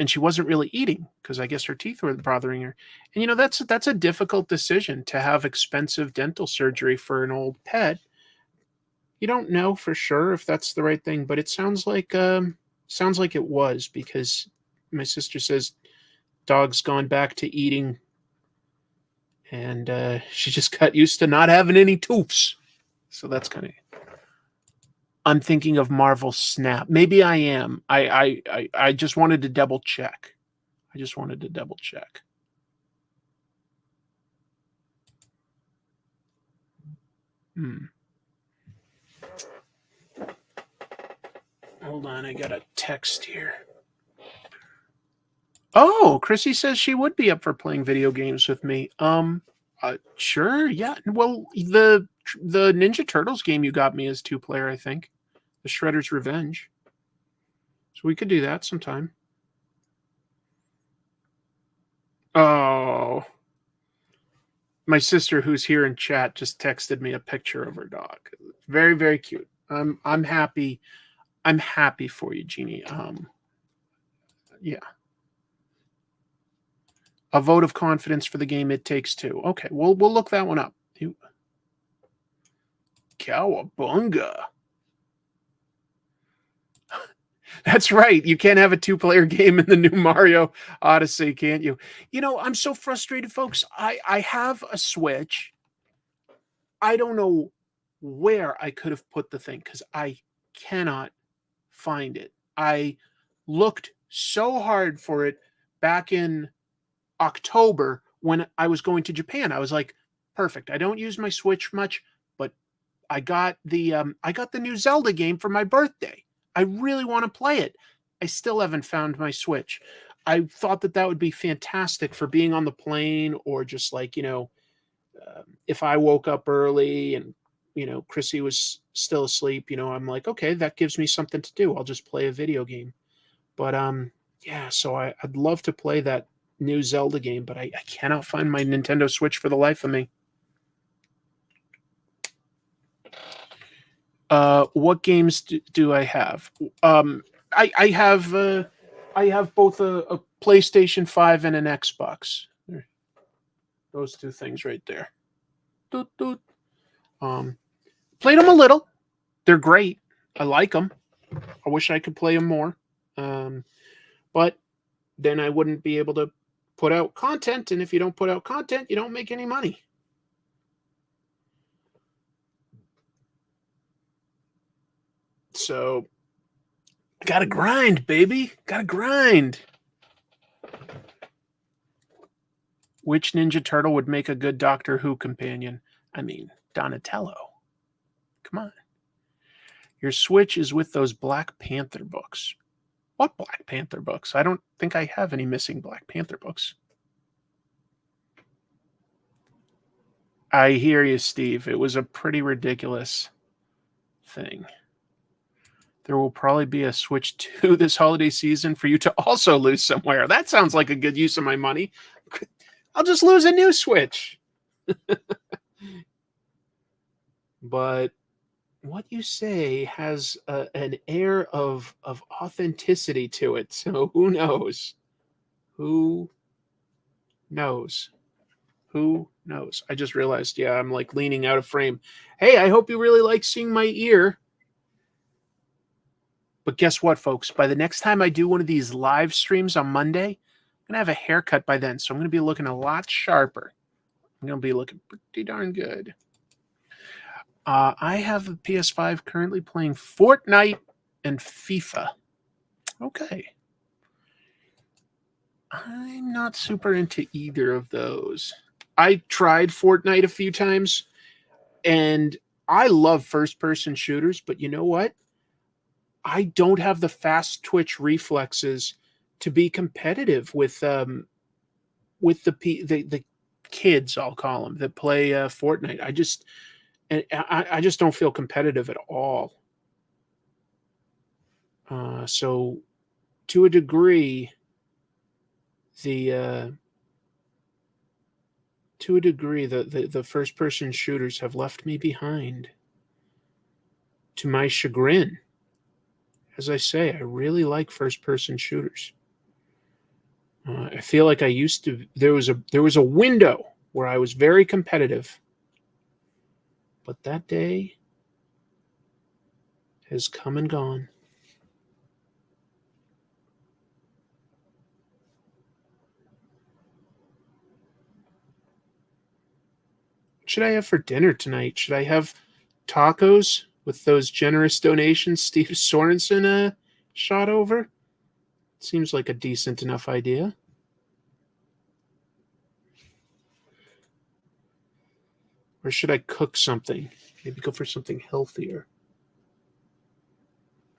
Speaker 1: she wasn't really eating because I guess her teeth were bothering her. And that's a difficult decision to have expensive dental surgery for an old pet. You don't know for sure if that's the right thing, but it sounds like it was, because my sister says dog's gone back to eating, and she just got used to not having any tooths. So that's kind of... I'm thinking of Marvel Snap. Maybe I am. I just wanted to double check. Hold on, I got a text here. Oh, Chrissy says she would be up for playing video games with me. Sure, yeah. Well, the Ninja Turtles game you got me is 2-player, I think. The Shredder's Revenge. So we could do that sometime. Oh. My sister, who's here in chat, just texted me a picture of her dog. Very, very cute. I'm happy. I'm happy for you, Jeannie. Yeah. A vote of confidence for the game It Takes Two. Okay, we'll look that one up. Cowabunga. That's right. You can't have a 2-player game in the new Mario Odyssey, can't you? I'm so frustrated, folks. I have a Switch. I don't know where I could have put the thing because I cannot find it. I looked so hard for it back in October when I was going to Japan. I was like, perfect. I don't use my Switch much, but I got the new Zelda game for my birthday. I really want to play it. I still haven't found my Switch. I thought that would be fantastic for being on the plane, or just like, if I woke up early and, Chrissy was still asleep, I'm like, okay, that gives me something to do. I'll just play a video game. But yeah, so I'd love to play that new Zelda game, but I cannot find my Nintendo Switch for the life of me. What games do I have? I have both a PlayStation 5 and an Xbox. Those two things right there. Doot, doot. Played them a little. They're great. I like them. I wish I could play them more. But then I wouldn't be able to put out content, and if you don't put out content, you don't make any money. So, gotta grind, baby. Gotta grind. Which Ninja Turtle would make a good Doctor Who companion? I mean, Donatello. Come on. Your Switch is with those Black Panther books. What Black Panther books? I don't think I have any missing Black Panther books. I hear you, Steve. It was a pretty ridiculous thing. There will probably be a Switch 2 this holiday season for you to also lose somewhere. That sounds like a good use of my money. I'll just lose a new Switch. But what you say has an air of authenticity to it. So who knows? Who knows? Who knows? I just realized, yeah, I'm like leaning out of frame. Hey, I hope you really like seeing my ear. But guess what, folks? By the next time I do one of these live streams on Monday, I'm going to have a haircut by then. So I'm going to be looking a lot sharper. I'm going to be looking pretty darn good. I have a PS5 currently playing Fortnite and FIFA. Okay. I'm not super into either of those. I tried Fortnite a few times, and I love first-person shooters, but you know what? I don't have the fast twitch reflexes to be competitive with the kids, I'll call them, that play Fortnite. I just don't feel competitive at all. So to a degree, the first person shooters have left me behind, to my chagrin. As I say, I really like first person shooters. I feel like I used to. There was a window where I was very competitive, but that day has come and gone. What should I have for dinner tonight? Should I have tacos with those generous donations Steve Sorensen shot over? Seems like a decent enough idea. Or should I cook something? Maybe go for something healthier.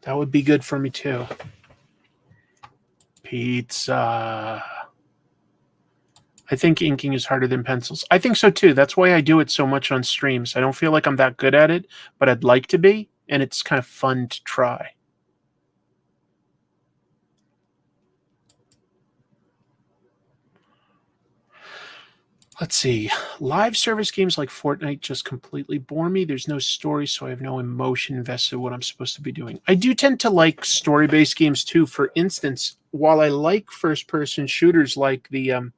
Speaker 1: That would be good for me too. Pizza. I think inking is harder than pencils. I think so too. That's why I do it so much on streams. I don't feel like I'm that good at it, but I'd like to be, and it's kind of fun to try. Let's see. Live service games like Fortnite just completely bore me. There's no story, so I have no emotion invested in what I'm supposed to be doing. I do tend to like story-based games too. For instance, while I like first-person shooters like the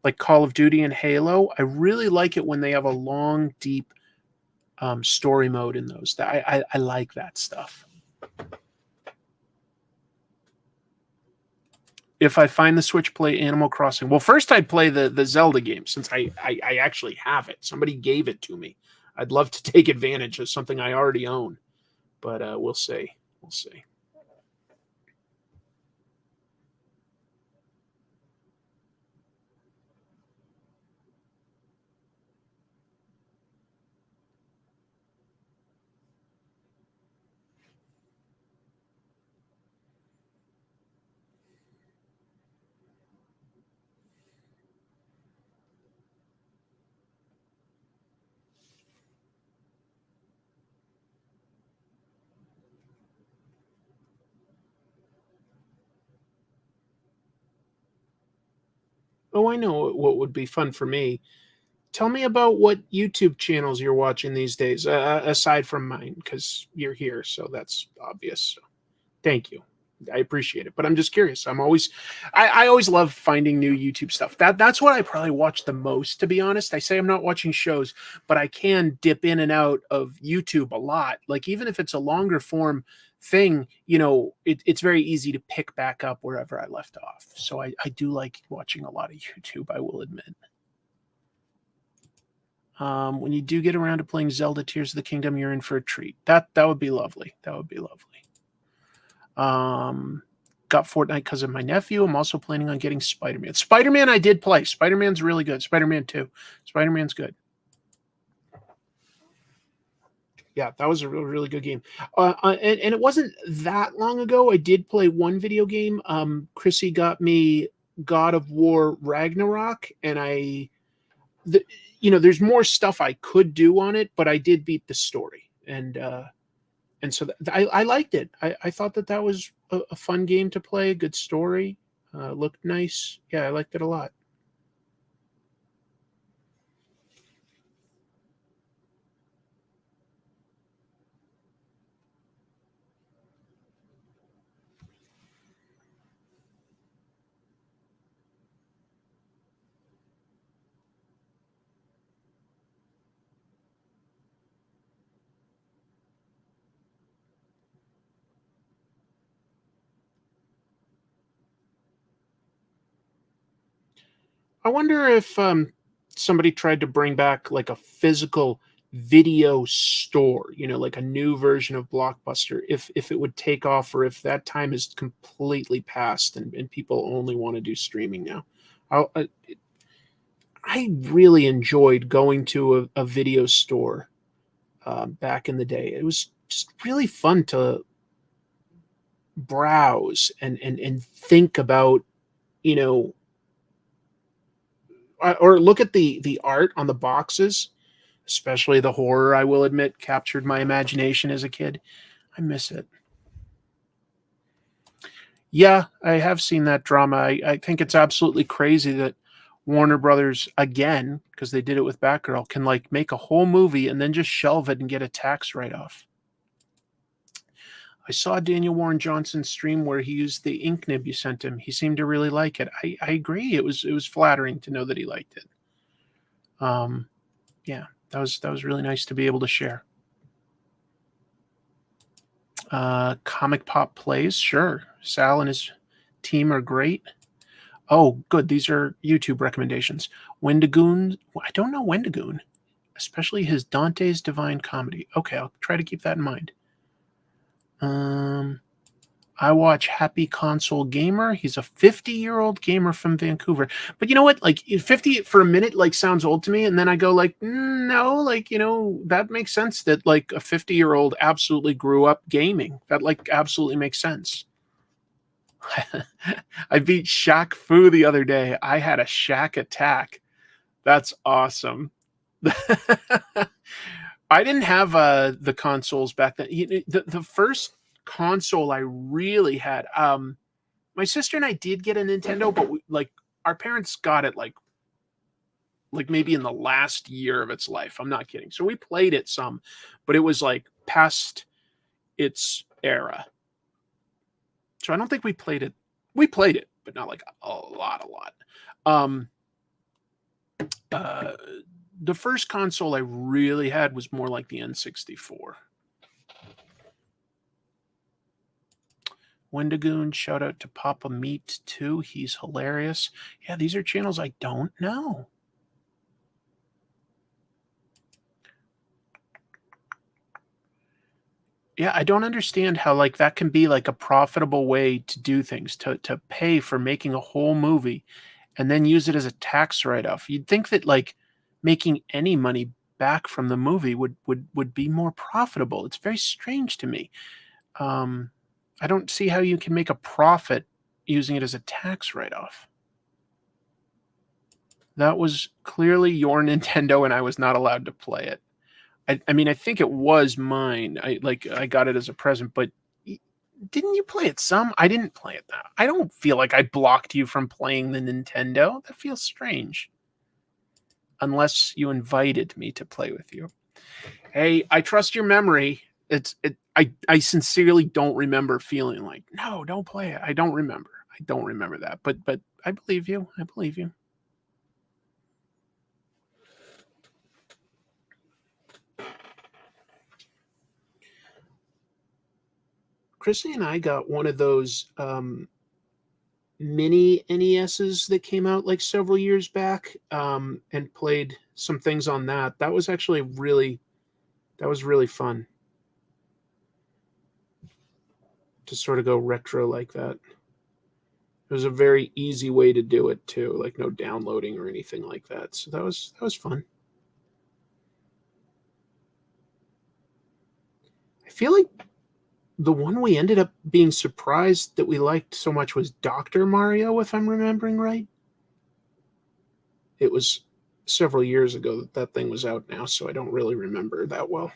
Speaker 1: like Call of Duty and Halo, I really like it when they have a long, deep story mode in those. I like that stuff. If I find the Switch, play Animal Crossing. Well, first I'd play the Zelda game, since I actually have it. Somebody gave it to me. I'd love to take advantage of something I already own, but we'll see. We'll see. Oh, I know what would be fun for me. Tell me about what YouTube channels you're watching these days, aside from mine, because you're here, so that's obvious. So, thank you. I appreciate it, but I'm just curious. I always love finding new YouTube stuff. That's what I probably watch the most, to be honest. I say I'm not watching shows, but I can dip in and out of YouTube a lot. Like, even if it's a longer form thing, it's very easy to pick back up wherever I left off. So I do like watching a lot of YouTube, I will admit. When you do get around to playing Zelda Tears of the Kingdom, you're in for a treat. That would be lovely. That would be lovely. Got Fortnite because of my nephew. I'm also planning on getting Spider-Man. Spider-Man I did play. Spider-Man's really good. Spider-Man 2. Spider-Man's good. Yeah, that was a really good game. And it wasn't that long ago. I did play one video game. Chrissy got me God of War Ragnarok, and there's more stuff I could do on it, but I did beat the story, and so I liked it. I thought that was a fun game to play. Good story, looked nice. Yeah, I liked it a lot. I wonder if somebody tried to bring back like a physical video store, like a new version of Blockbuster, if it would take off, or if that time is completely past and people only want to do streaming now. I, I really enjoyed going to a video store back in the day. It was just really fun to browse and think about, you know, or look at the art on the boxes, especially the horror. I will admit, captured my imagination as a kid. I miss it. Yeah, I have seen that drama. I think it's absolutely crazy that Warner Brothers, again, because they did it with Batgirl, can like make a whole movie and then just shelve it and get a tax write-off. I saw Daniel Warren Johnson's stream where he used the ink nib you sent him. He seemed to really like it. I agree. It was flattering to know that he liked it. Yeah, that was really nice to be able to share. Comic Pop Plays, sure. Sal and his team are great. Oh, good. These are YouTube recommendations. Wendigoon. I don't know Wendigoon, especially his Dante's Divine Comedy. Okay, I'll try to keep that in mind. I watch Happy Console Gamer. He's a 50-year-old gamer from Vancouver. But you know what? Like 50 for a minute, like sounds old to me. And then I go like, no, like, that makes sense that like a 50-year-old absolutely grew up gaming. That like absolutely makes sense. I beat Shaq Fu the other day. I had a Shaq attack. That's awesome. I didn't have the consoles back then. The first console I really had, my sister and I did get a Nintendo, but our parents got it like maybe in the last year of its life. I'm not kidding. So we played it some, but it was like past its era. So I don't think we played it. We played it, but not like a lot. The first console I really had was more like the N64. Wendigoon, shout out to Papa Meat too. He's hilarious. Yeah, these are channels I don't know. Yeah, I don't understand how like that can be like a profitable way to do things, to pay for making a whole movie and then use it as a tax write-off. You'd think that like making any money back from the movie would be more profitable. It's very strange to me. I don't see how you can make a profit using it as a tax write-off. That was clearly your Nintendo, and I was not allowed to play it. I mean, I think it was mine. I got it as a present, but didn't you play it some? I didn't play it that. I don't feel like I blocked you from playing the Nintendo. That feels strange. Unless you invited me to play with you. Hey, I trust your memory. I sincerely don't remember feeling like, no, don't play it. I don't remember. I don't remember that. But I believe you. I believe you. Chrissy and I got one of those mini NESs that came out like several years back, and played some things on that. That was actually really fun to sort of go retro like that. It was a very easy way to do it too, like no downloading or anything like that. So that was fun. I feel like the one we ended up being surprised that we liked so much was Dr. Mario, if I'm remembering right. It was several years ago that that thing was out now, so I don't really remember that well.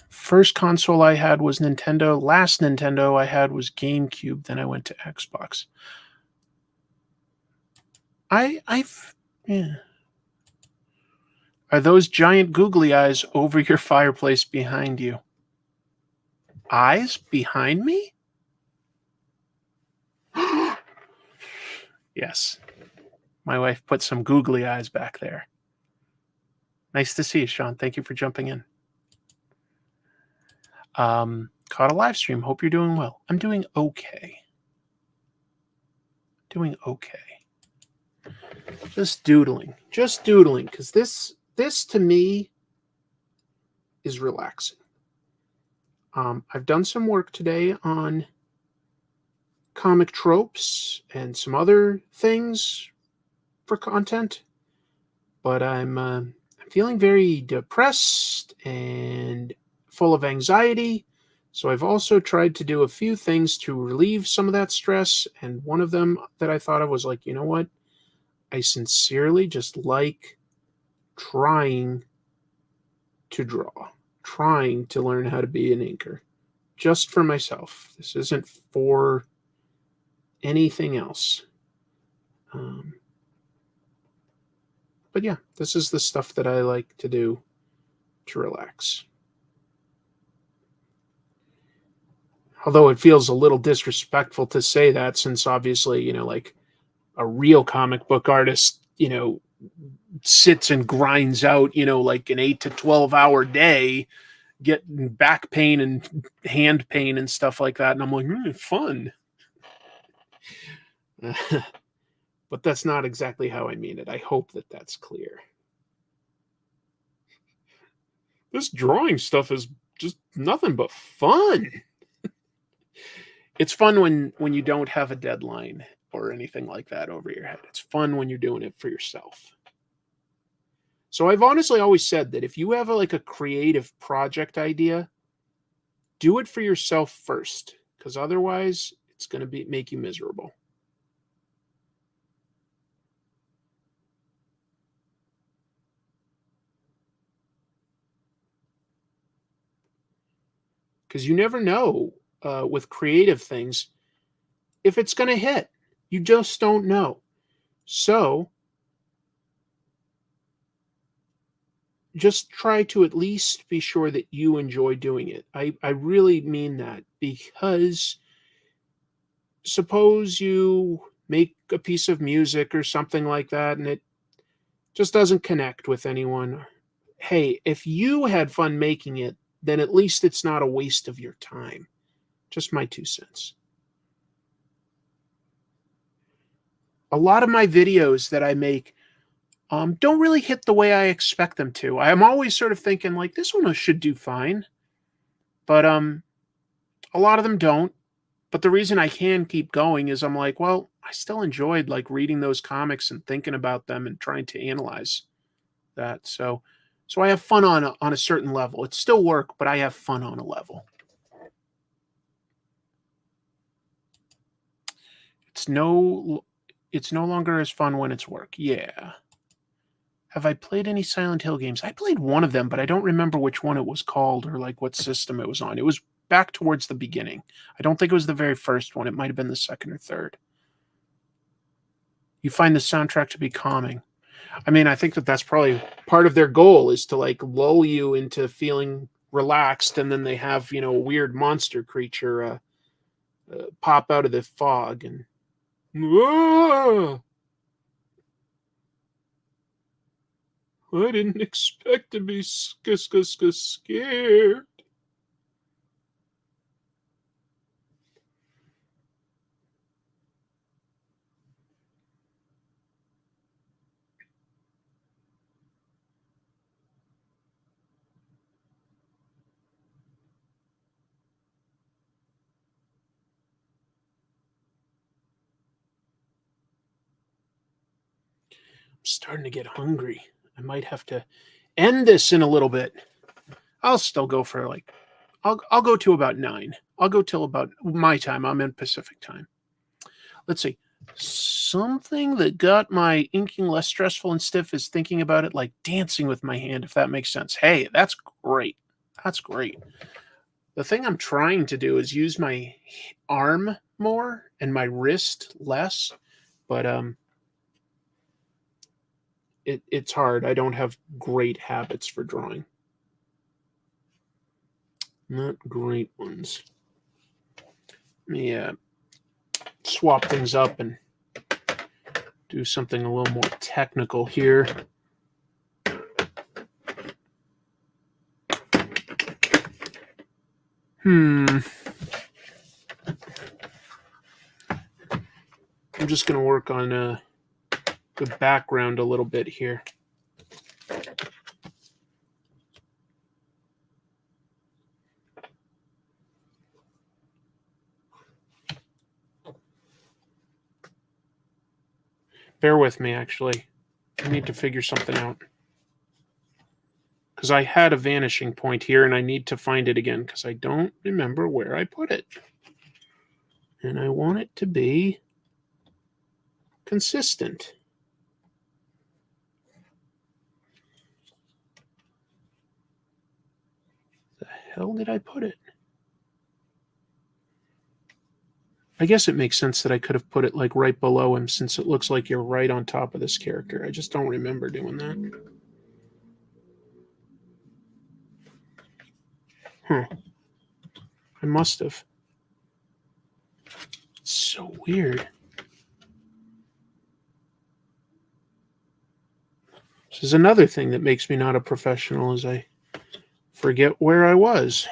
Speaker 1: First console I had was Nintendo. Last Nintendo I had was GameCube. Then I went to Xbox. I've yeah. Are those giant googly eyes over your fireplace behind you? Eyes behind me? Yes. My wife put some googly eyes back there. Nice to see you, Sean. Thank you for jumping in. Caught a live stream. Hope you're doing well. I'm doing okay. Doing okay. Just doodling, because this to me is relaxing. I've done some work today on comic tropes and some other things for content, but I'm feeling very depressed and full of anxiety. So I've also tried to do a few things to relieve some of that stress, and one of them that I thought of was like, you know what? I sincerely just like trying to draw, trying to learn how to be an inker, just for myself. This isn't for anything else. But yeah, this is the stuff that I like to do to relax. Although it feels a little disrespectful to say that, since obviously, like a real comic book artist, sits and grinds out, like an 8 to 12-hour day, getting back pain and hand pain and stuff like that. And I'm like, fun. But that's not exactly how I mean it. I hope that that's clear. This drawing stuff is just nothing but fun. It's fun when you don't have a deadline or anything like that over your head. It's fun when you're doing it for yourself. So I've honestly always said that if you have a creative project idea, do it for yourself first, because otherwise it's going to make you miserable. Because you never know with creative things if it's going to hit. You just don't know. So just try to at least be sure that you enjoy doing it. I really mean that, because suppose you make a piece of music or something like that and it just doesn't connect with anyone. Hey, if you had fun making it, then at least it's not a waste of your time. Just my 2 cents. A lot of my videos that I make don't really hit the way I expect them to. I'm always sort of thinking like, this one should do fine, but a lot of them don't. But the reason I can keep going is I'm like, well, I still enjoyed like reading those comics and thinking about them and trying to analyze that. So I have fun on a certain level. It's still work, but I have fun on a level. It's no longer as fun when it's work. Yeah. Have I played any Silent Hill games? I played one of them, but I don't remember which one it was called or like what system it was on. It was back towards the beginning. I don't think it was the very first one. It might have been the second or third. You find the soundtrack to be calming. I mean, I think that that's probably part of their goal, is to like lull you into feeling relaxed, and then they have, a weird monster creature pop out of the fog, and Ah! I didn't expect to be scared. I'm starting to get hungry. I might have to end this in a little bit. I'll still go for like I'll go to about 9. I'll go till about my time. I'm in Pacific time. Let's see. Something that got my inking less stressful and stiff is thinking about it like dancing with my hand, if that makes sense. Hey, that's great. That's great. The thing I'm trying to do is use my arm more and my wrist less, but it's hard. I don't have great habits for drawing. Not great ones. Let me swap things up and do something a little more technical here. I'm just going to work on the background a little bit here. Bear with me, actually. I need to figure something out. Because I had a vanishing point here, and I need to find it again, because I don't remember where I put it. And I want it to be consistent. The hell did I put it? I guess it makes sense that I could have put it like right below him, since it looks like you're right on top of this character. I just don't remember doing that. I must have. It's so weird. This is another thing that makes me not a professional, is I forget where I was.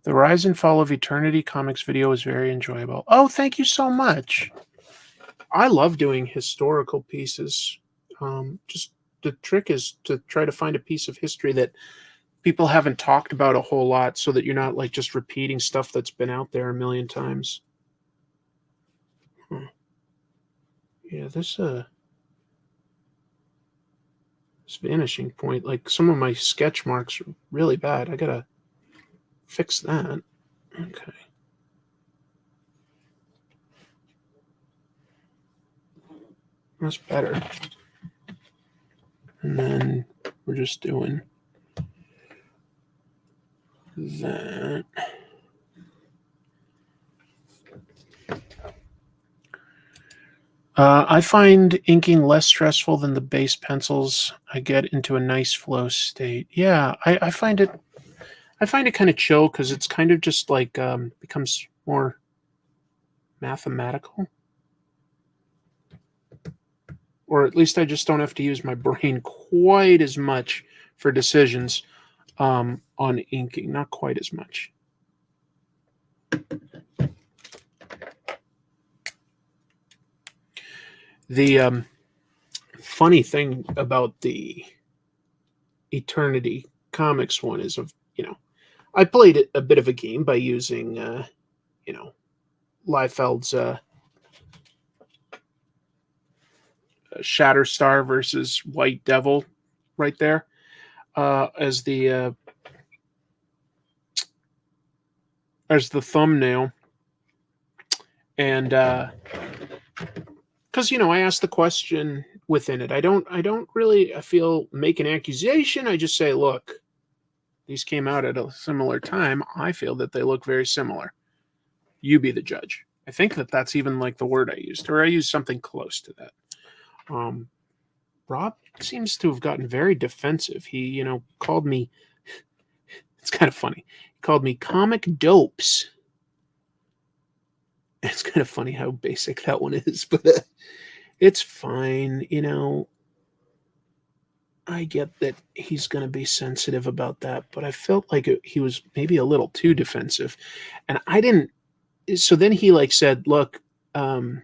Speaker 1: The Rise and Fall of Eternity comics video is very enjoyable. Oh, thank you so much. I love doing historical pieces. Just the trick is to try to find a piece of history that people haven't talked about a whole lot, so that you're not like just repeating stuff that's been out there a million times. Yeah, this vanishing point, like some of my sketch marks are really bad. I gotta fix that. Okay. That's better. And then we're just doing that. I find inking less stressful than the base pencils. I get into a nice flow state. Yeah, I find it. I find it kind of chill, because it's kind of just like becomes more mathematical, or at least I just don't have to use my brain quite as much for decisions on inking. Not quite as much. The funny thing about the Eternity Comics one is, I played a bit of a game by using, Liefeld's Shatterstar versus White Devil right there as the thumbnail. And because I asked the question within it. I don't really, I feel, make an accusation. I just say, look, these came out at a similar time. I feel that they look very similar. You be the judge. I think that that's even like the word I used, or I used something close to that. Um, Rob seems to have gotten very defensive. He, called me. It's kind of funny. He called me comic dopes. It's kind of funny how basic that one is, but it's fine. I get that he's going to be sensitive about that, but I felt like he was maybe a little too defensive. And I didn't. So then he said, look, I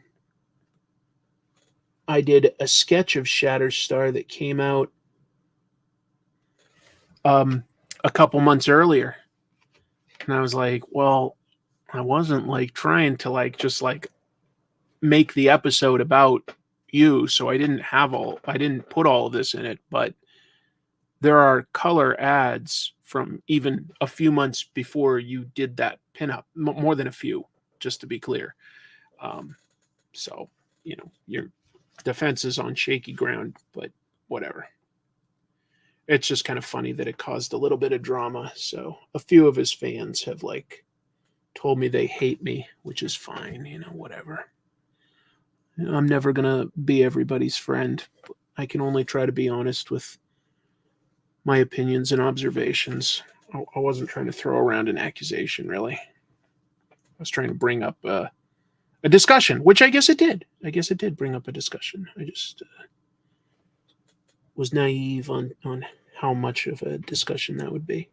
Speaker 1: did a sketch of Shatterstar that came out a couple months earlier. And I was like, well, I wasn't trying to just make the episode about you. So I didn't put all of this in it, but there are color ads from even a few months before you did that pinup, more than a few, just to be clear. So, your defense is on shaky ground, but whatever. It's just kind of funny that it caused a little bit of drama. So a few of his fans have told me they hate me, which is fine, whatever. I'm never going to be everybody's friend. I can only try to be honest with my opinions and observations. I wasn't trying to throw around an accusation, really. I was trying to bring up a discussion, which I guess it did. I guess it did bring up a discussion. I just was naive on how much of a discussion that would be,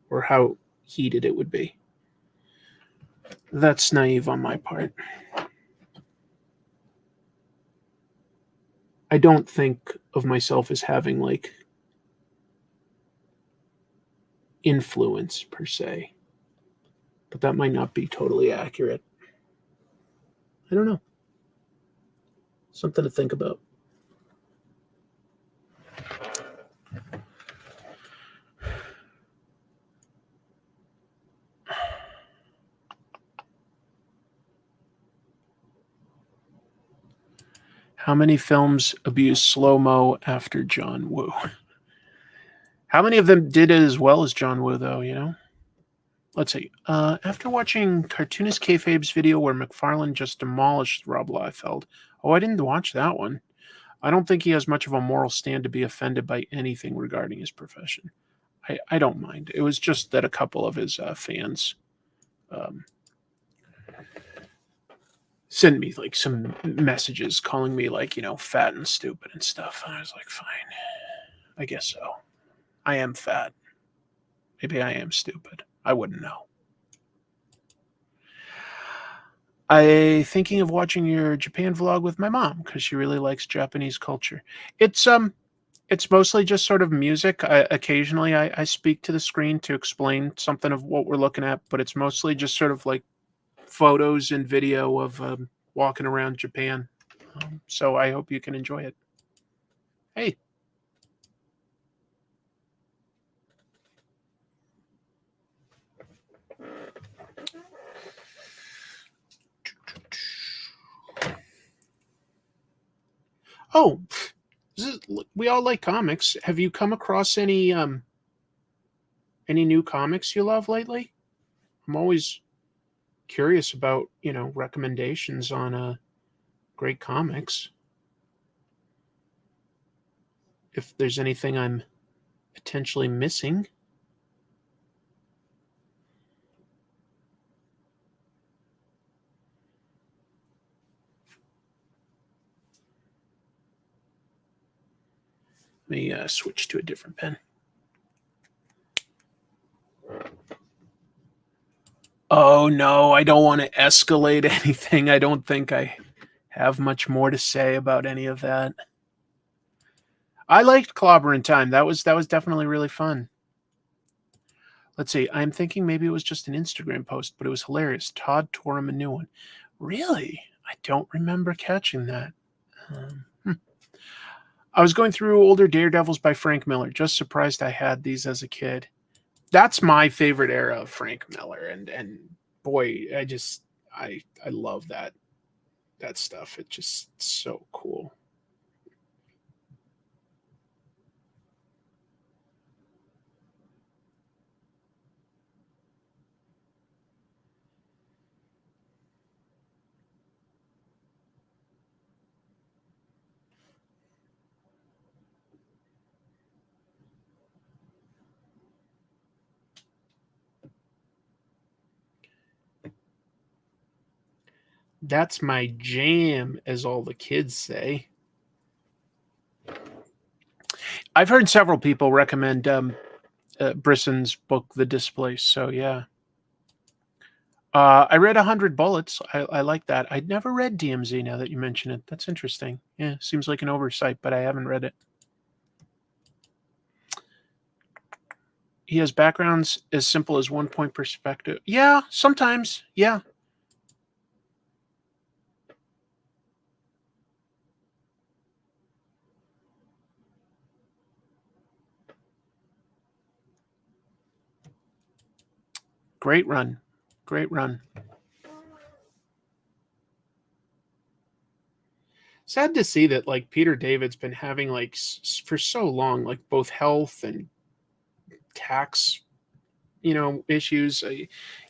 Speaker 1: or how heated it would be. That's naive on my part. I don't think of myself as having influence per se, but that might not be totally accurate. I don't know. Something to think about. How many films abuse slow-mo after John Woo? How many of them did it as well as John Woo, though, Let's see. After watching Cartoonist Kayfabe's video where McFarlane just demolished Rob Liefeld. Oh, I didn't watch that one. I don't think he has much of a moral stand to be offended by anything regarding his profession. I don't mind. It was just that a couple of his fans sent me some messages calling me fat and stupid and stuff. And I was like, fine, I guess so. I am fat. Maybe I am stupid. I wouldn't know. I thinking of watching your Japan vlog with my mom because she really likes Japanese culture. It's mostly just sort of music. Occasionally I speak to the screen to explain something of what we're looking at, but it's mostly just sort of photos and video of walking around Japan. So I hope you can enjoy it. Hey. Oh, we all like comics. Have you come across any new comics you love lately? I'm always curious about recommendations on great comics. If there's anything I'm potentially missing. Let me switch to a different pen. Oh no, I don't want to escalate anything. I don't think I have much more to say about any of that. I liked Clobber in Time. That was definitely really fun. Let's see. I'm thinking maybe it was just an Instagram post, but it was hilarious. Todd tore him a new one. Really? I don't remember catching that. I was going through older Daredevils by Frank Miller. Just surprised I had these as a kid. That's my favorite era of Frank Miller, and boy, I love that stuff. It's just so cool. That's my jam, as all the kids say. I've heard several people recommend Brisson's book, The Displaced. So yeah, I read 100 Bullets. I like that. I'd never read DMZ. Now that you mention it, that's interesting. Yeah, seems like an oversight, but I haven't read it. He has backgrounds as simple as 1 point perspective. Yeah, sometimes. Yeah. Great run. Great run. Sad to see that like Peter David's been having like for so long like both health and tax issues.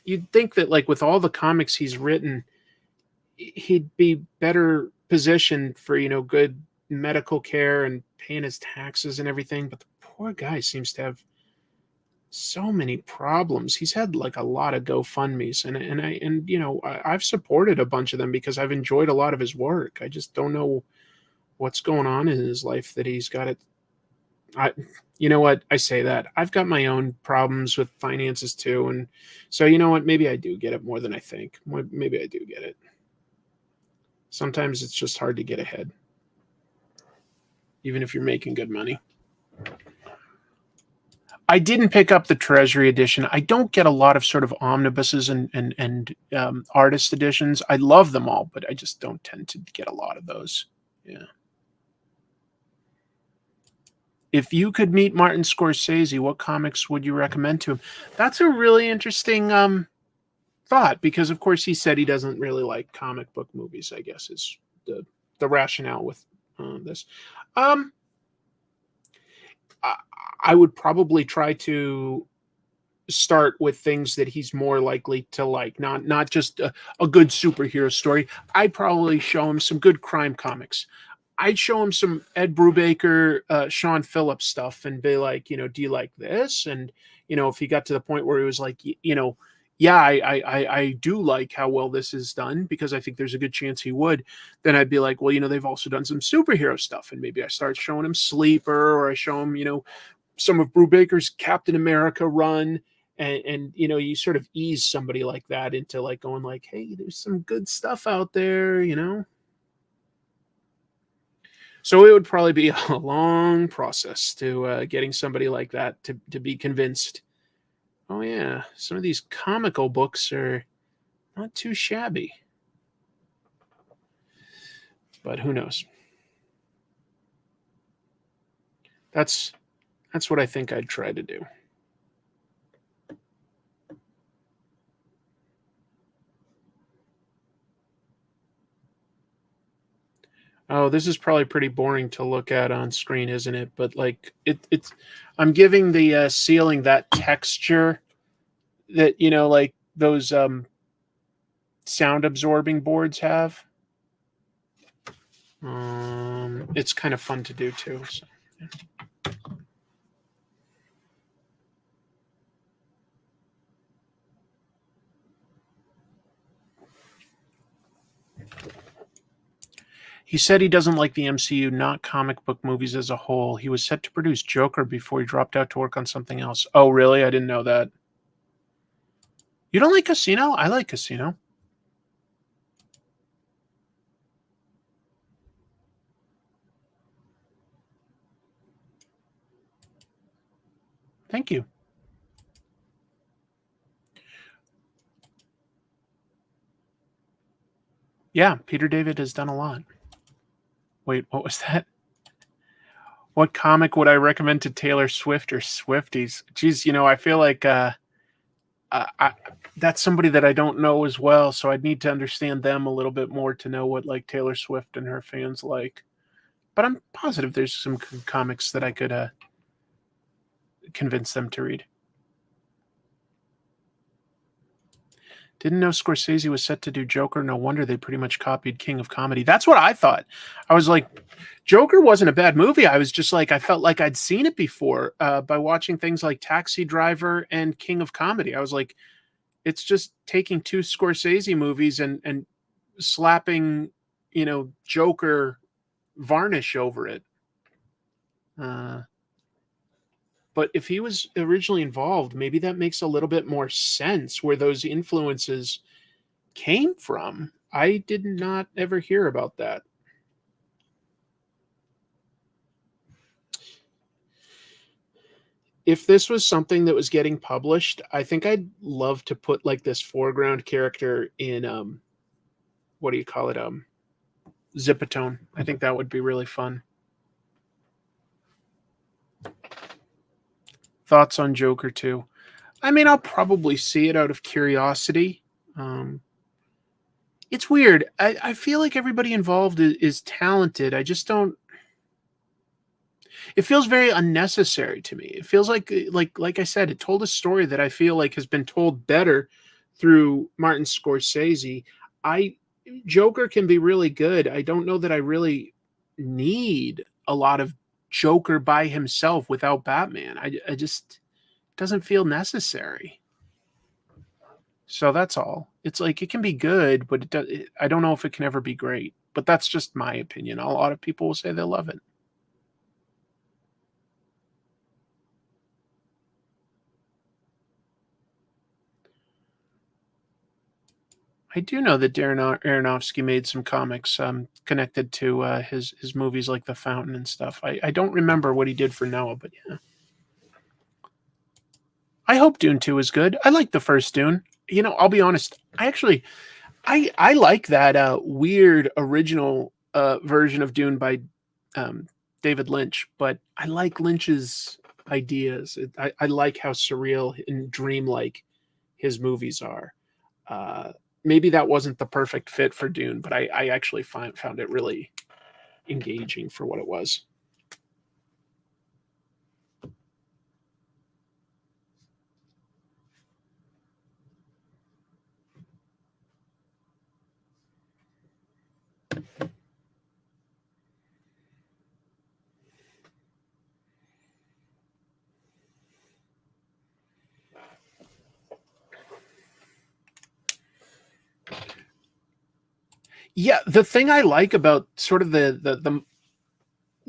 Speaker 1: You'd think that like with all the comics he's written, he'd be better positioned for good medical care and paying his taxes and everything, but the poor guy seems to have so many problems. He's had like a lot of GoFundMe's, and I've supported a bunch of them because I've enjoyed a lot of his work. I just don't know what's going on in his life that he's got it. You know what? I say that. I've got my own problems with finances too. And so, you know what? Maybe I do get it more than I think. Maybe I do get it. Sometimes it's just hard to get ahead, even if you're making good money. I didn't pick up the Treasury edition. I don't get a lot of sort of omnibuses and artist editions. I love them all, but I just don't tend to get a lot of those. Yeah. If you could meet Martin Scorsese, what comics would you recommend to him? That's a really interesting thought, because of course he said he doesn't really like comic book movies, I guess is the rationale with this. I would probably try to start with things that he's more likely to like, not just a good superhero story. I'd probably show him some good crime comics. I'd show him some Ed Brubaker, Sean Phillips stuff, and be like, do you like this? And if he got to the point where he was like, yeah, I do like how well this is done, because I think there's a good chance he would. Then I'd be like, well, they've also done some superhero stuff, and maybe I start showing him Sleeper, or I show him, some of Brubaker's Captain America run. And you sort of ease somebody like that into like going like, hey, there's some good stuff out there. So it would probably be a long process to getting somebody like that to be convinced, oh yeah, some of these comical books are not too shabby. But who knows? That's what I think I'd try to do. Oh, this is probably pretty boring to look at on screen, isn't it? But like it's I'm giving the ceiling that texture that like those sound absorbing boards have. It's kind of fun to do too. So, yeah. He said he doesn't like the MCU, not comic book movies as a whole. He was set to produce Joker before he dropped out to work on something else. Oh, really? I didn't know that. You don't like Casino? I like Casino. Thank you. Yeah, Peter David has done a lot. Wait, what was that? What comic would I recommend to Taylor Swift or Swifties? Geez, I feel like that's somebody that I don't know as well, so I'd need to understand them a little bit more to know what like Taylor Swift and her fans like. But I'm positive there's some comics that I could convince them to read. Didn't know Scorsese was set to do Joker. No wonder they pretty much copied King of Comedy. That's what I thought. I was like, Joker wasn't a bad movie. I was just like, I felt like I'd seen it before by watching things like Taxi Driver and King of Comedy. I was like, it's just taking two Scorsese movies and slapping, Joker varnish over it. But if he was originally involved, maybe that makes a little bit more sense where those influences came from. I did not ever hear about that. If this was something that was getting published, I think I'd love to put like this foreground character in what do you call it? Zipatone. I think that would be really fun. Thoughts on Joker 2? I mean, I'll probably see it out of curiosity. It's weird. I feel like everybody involved is talented. I just don't. It feels very unnecessary to me. It feels like I said, it told a story that I feel like has been told better through Martin Scorsese. Joker can be really good. I don't know that I really need a lot of Joker by himself without Batman. I just it doesn't feel necessary. So that's all. It's like it can be good, but I don't know if it can ever be great. But that's just my opinion. A lot of people will say they love it. I do know that Darren Aronofsky made some comics connected to his movies like The Fountain and stuff. I don't remember what he did for Noah, but yeah. I hope Dune 2 is good. I like the first Dune. I'll be honest. I like that weird original version of Dune by David Lynch, but I like Lynch's ideas. I like how surreal and dreamlike his movies are. Maybe that wasn't the perfect fit for Dune, but I actually found it really engaging for what it was. Yeah, the thing I like about sort of the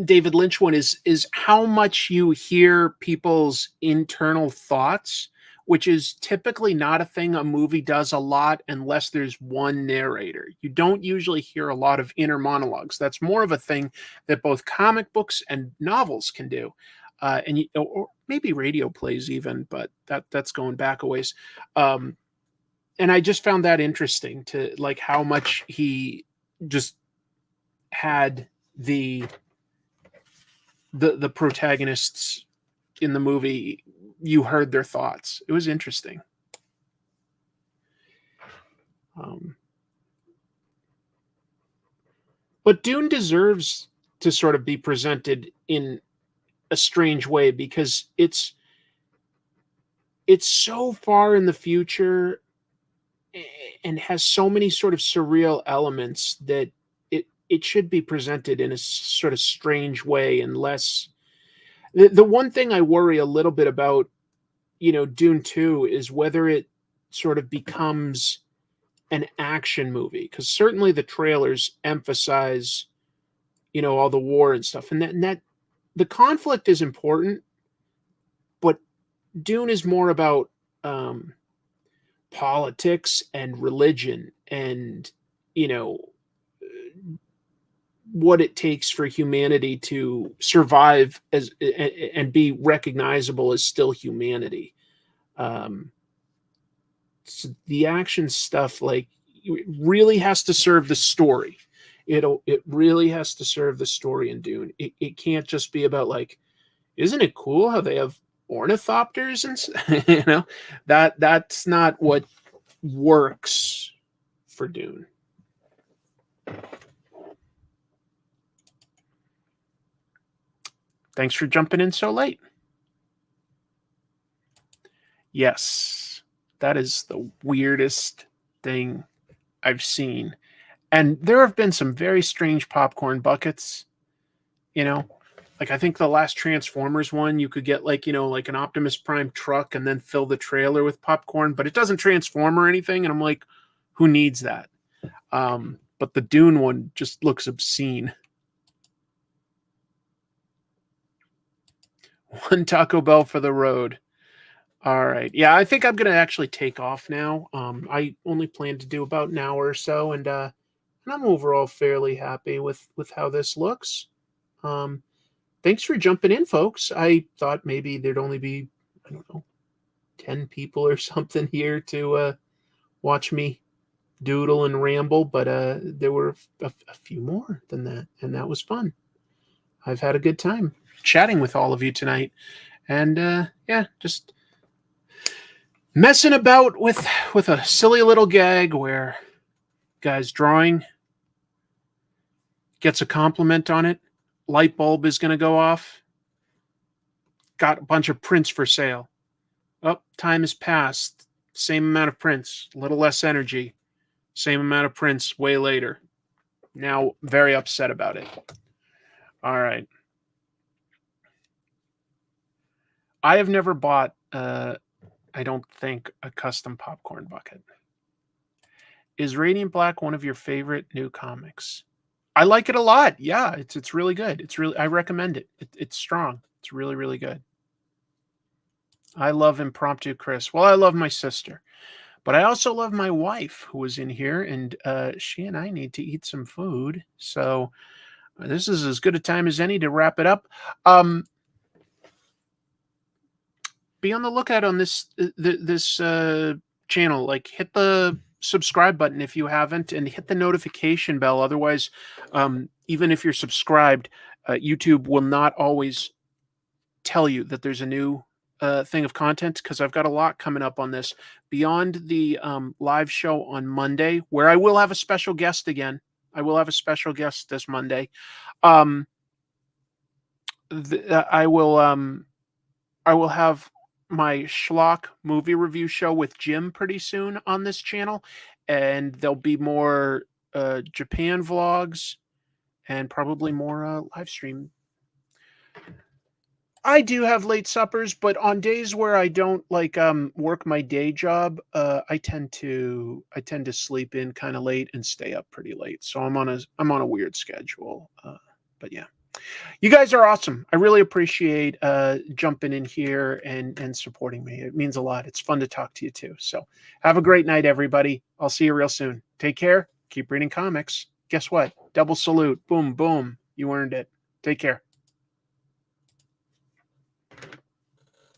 Speaker 1: David Lynch one is how much you hear people's internal thoughts, which is typically not a thing a movie does a lot unless there's one narrator. You don't usually hear a lot of inner monologues. That's more of a thing that both comic books and novels can do. Or maybe radio plays even, but that's going back a ways. And I just found that interesting to like how much he just had the protagonists in the movie, you heard their thoughts. It was interesting. But Dune deserves to sort of be presented in a strange way because it's so far in the future and has so many sort of surreal elements that it should be presented in a sort of strange way unless the one thing I worry a little bit about, Dune 2 is whether it sort of becomes an action movie because certainly the trailers emphasize, all the war and stuff and that the conflict is important, but Dune is more about politics and religion and, what it takes for humanity to survive as and be recognizable as still humanity. So the action stuff, like, it really has to serve the story. It really has to serve the story in Dune. It can't just be about like, isn't it cool how they have ornithopters and that's not what works for Dune. Thanks for jumping in so late. Yes, that is the weirdest thing I've seen. And there have been some very strange popcorn buckets, like I think the last Transformers one, you could get like an Optimus Prime truck and then fill the trailer with popcorn, but it doesn't transform or anything. And I'm like, who needs that? But the Dune one just looks obscene. One Taco Bell for the road. All right. Yeah, I think I'm going to actually take off now. I only plan to do about an hour or so, and I'm overall fairly happy with how this looks. Um, Thanks for jumping in, folks. I thought maybe there'd only be, I don't know, 10 people or something here to watch me doodle and ramble, but there were a few more than that, and that was fun. I've had a good time chatting with all of you tonight, and yeah, just messing about with a silly little gag where guy's drawing gets a compliment on it, light bulb is going to go off, got a bunch of prints for sale. Oh, time has passed. Same amount of prints, a little less energy. Same amount of prints way later. Now very upset about it. All right. I have never bought, I don't think, a custom popcorn bucket. Is Radiant Black one of your favorite new comics? I like it a lot. Yeah, it's really good. I recommend it. It's strong. It's really, really good. I love Impromptu Chris. Well, I love my sister. But I also love my wife who was in here, and she and I need to eat some food. So this is as good a time as any to wrap it up. Be on the lookout on this channel. Like, hit the subscribe button if you haven't, and hit the notification bell. Otherwise, even if you're subscribed, YouTube will not always tell you that there's a new thing of content, because I've got a lot coming up on this beyond the live show on Monday, where I will have a special guest again. I will have a special guest this Monday. I will have my schlock movie review show with Jim pretty soon on this channel, and there'll be more Japan vlogs and probably more live stream. I do have late suppers, but on days where I don't work my day job, I tend to sleep in kind of late and stay up pretty late. So I'm on a weird schedule. But yeah, you guys are awesome. I really appreciate jumping in here and supporting me. It means a lot. It's fun to talk to you too. So have a great night, everybody. I'll see you real soon. Take care. Keep reading comics. Guess what? Double salute. Boom, boom. You earned it. Take care.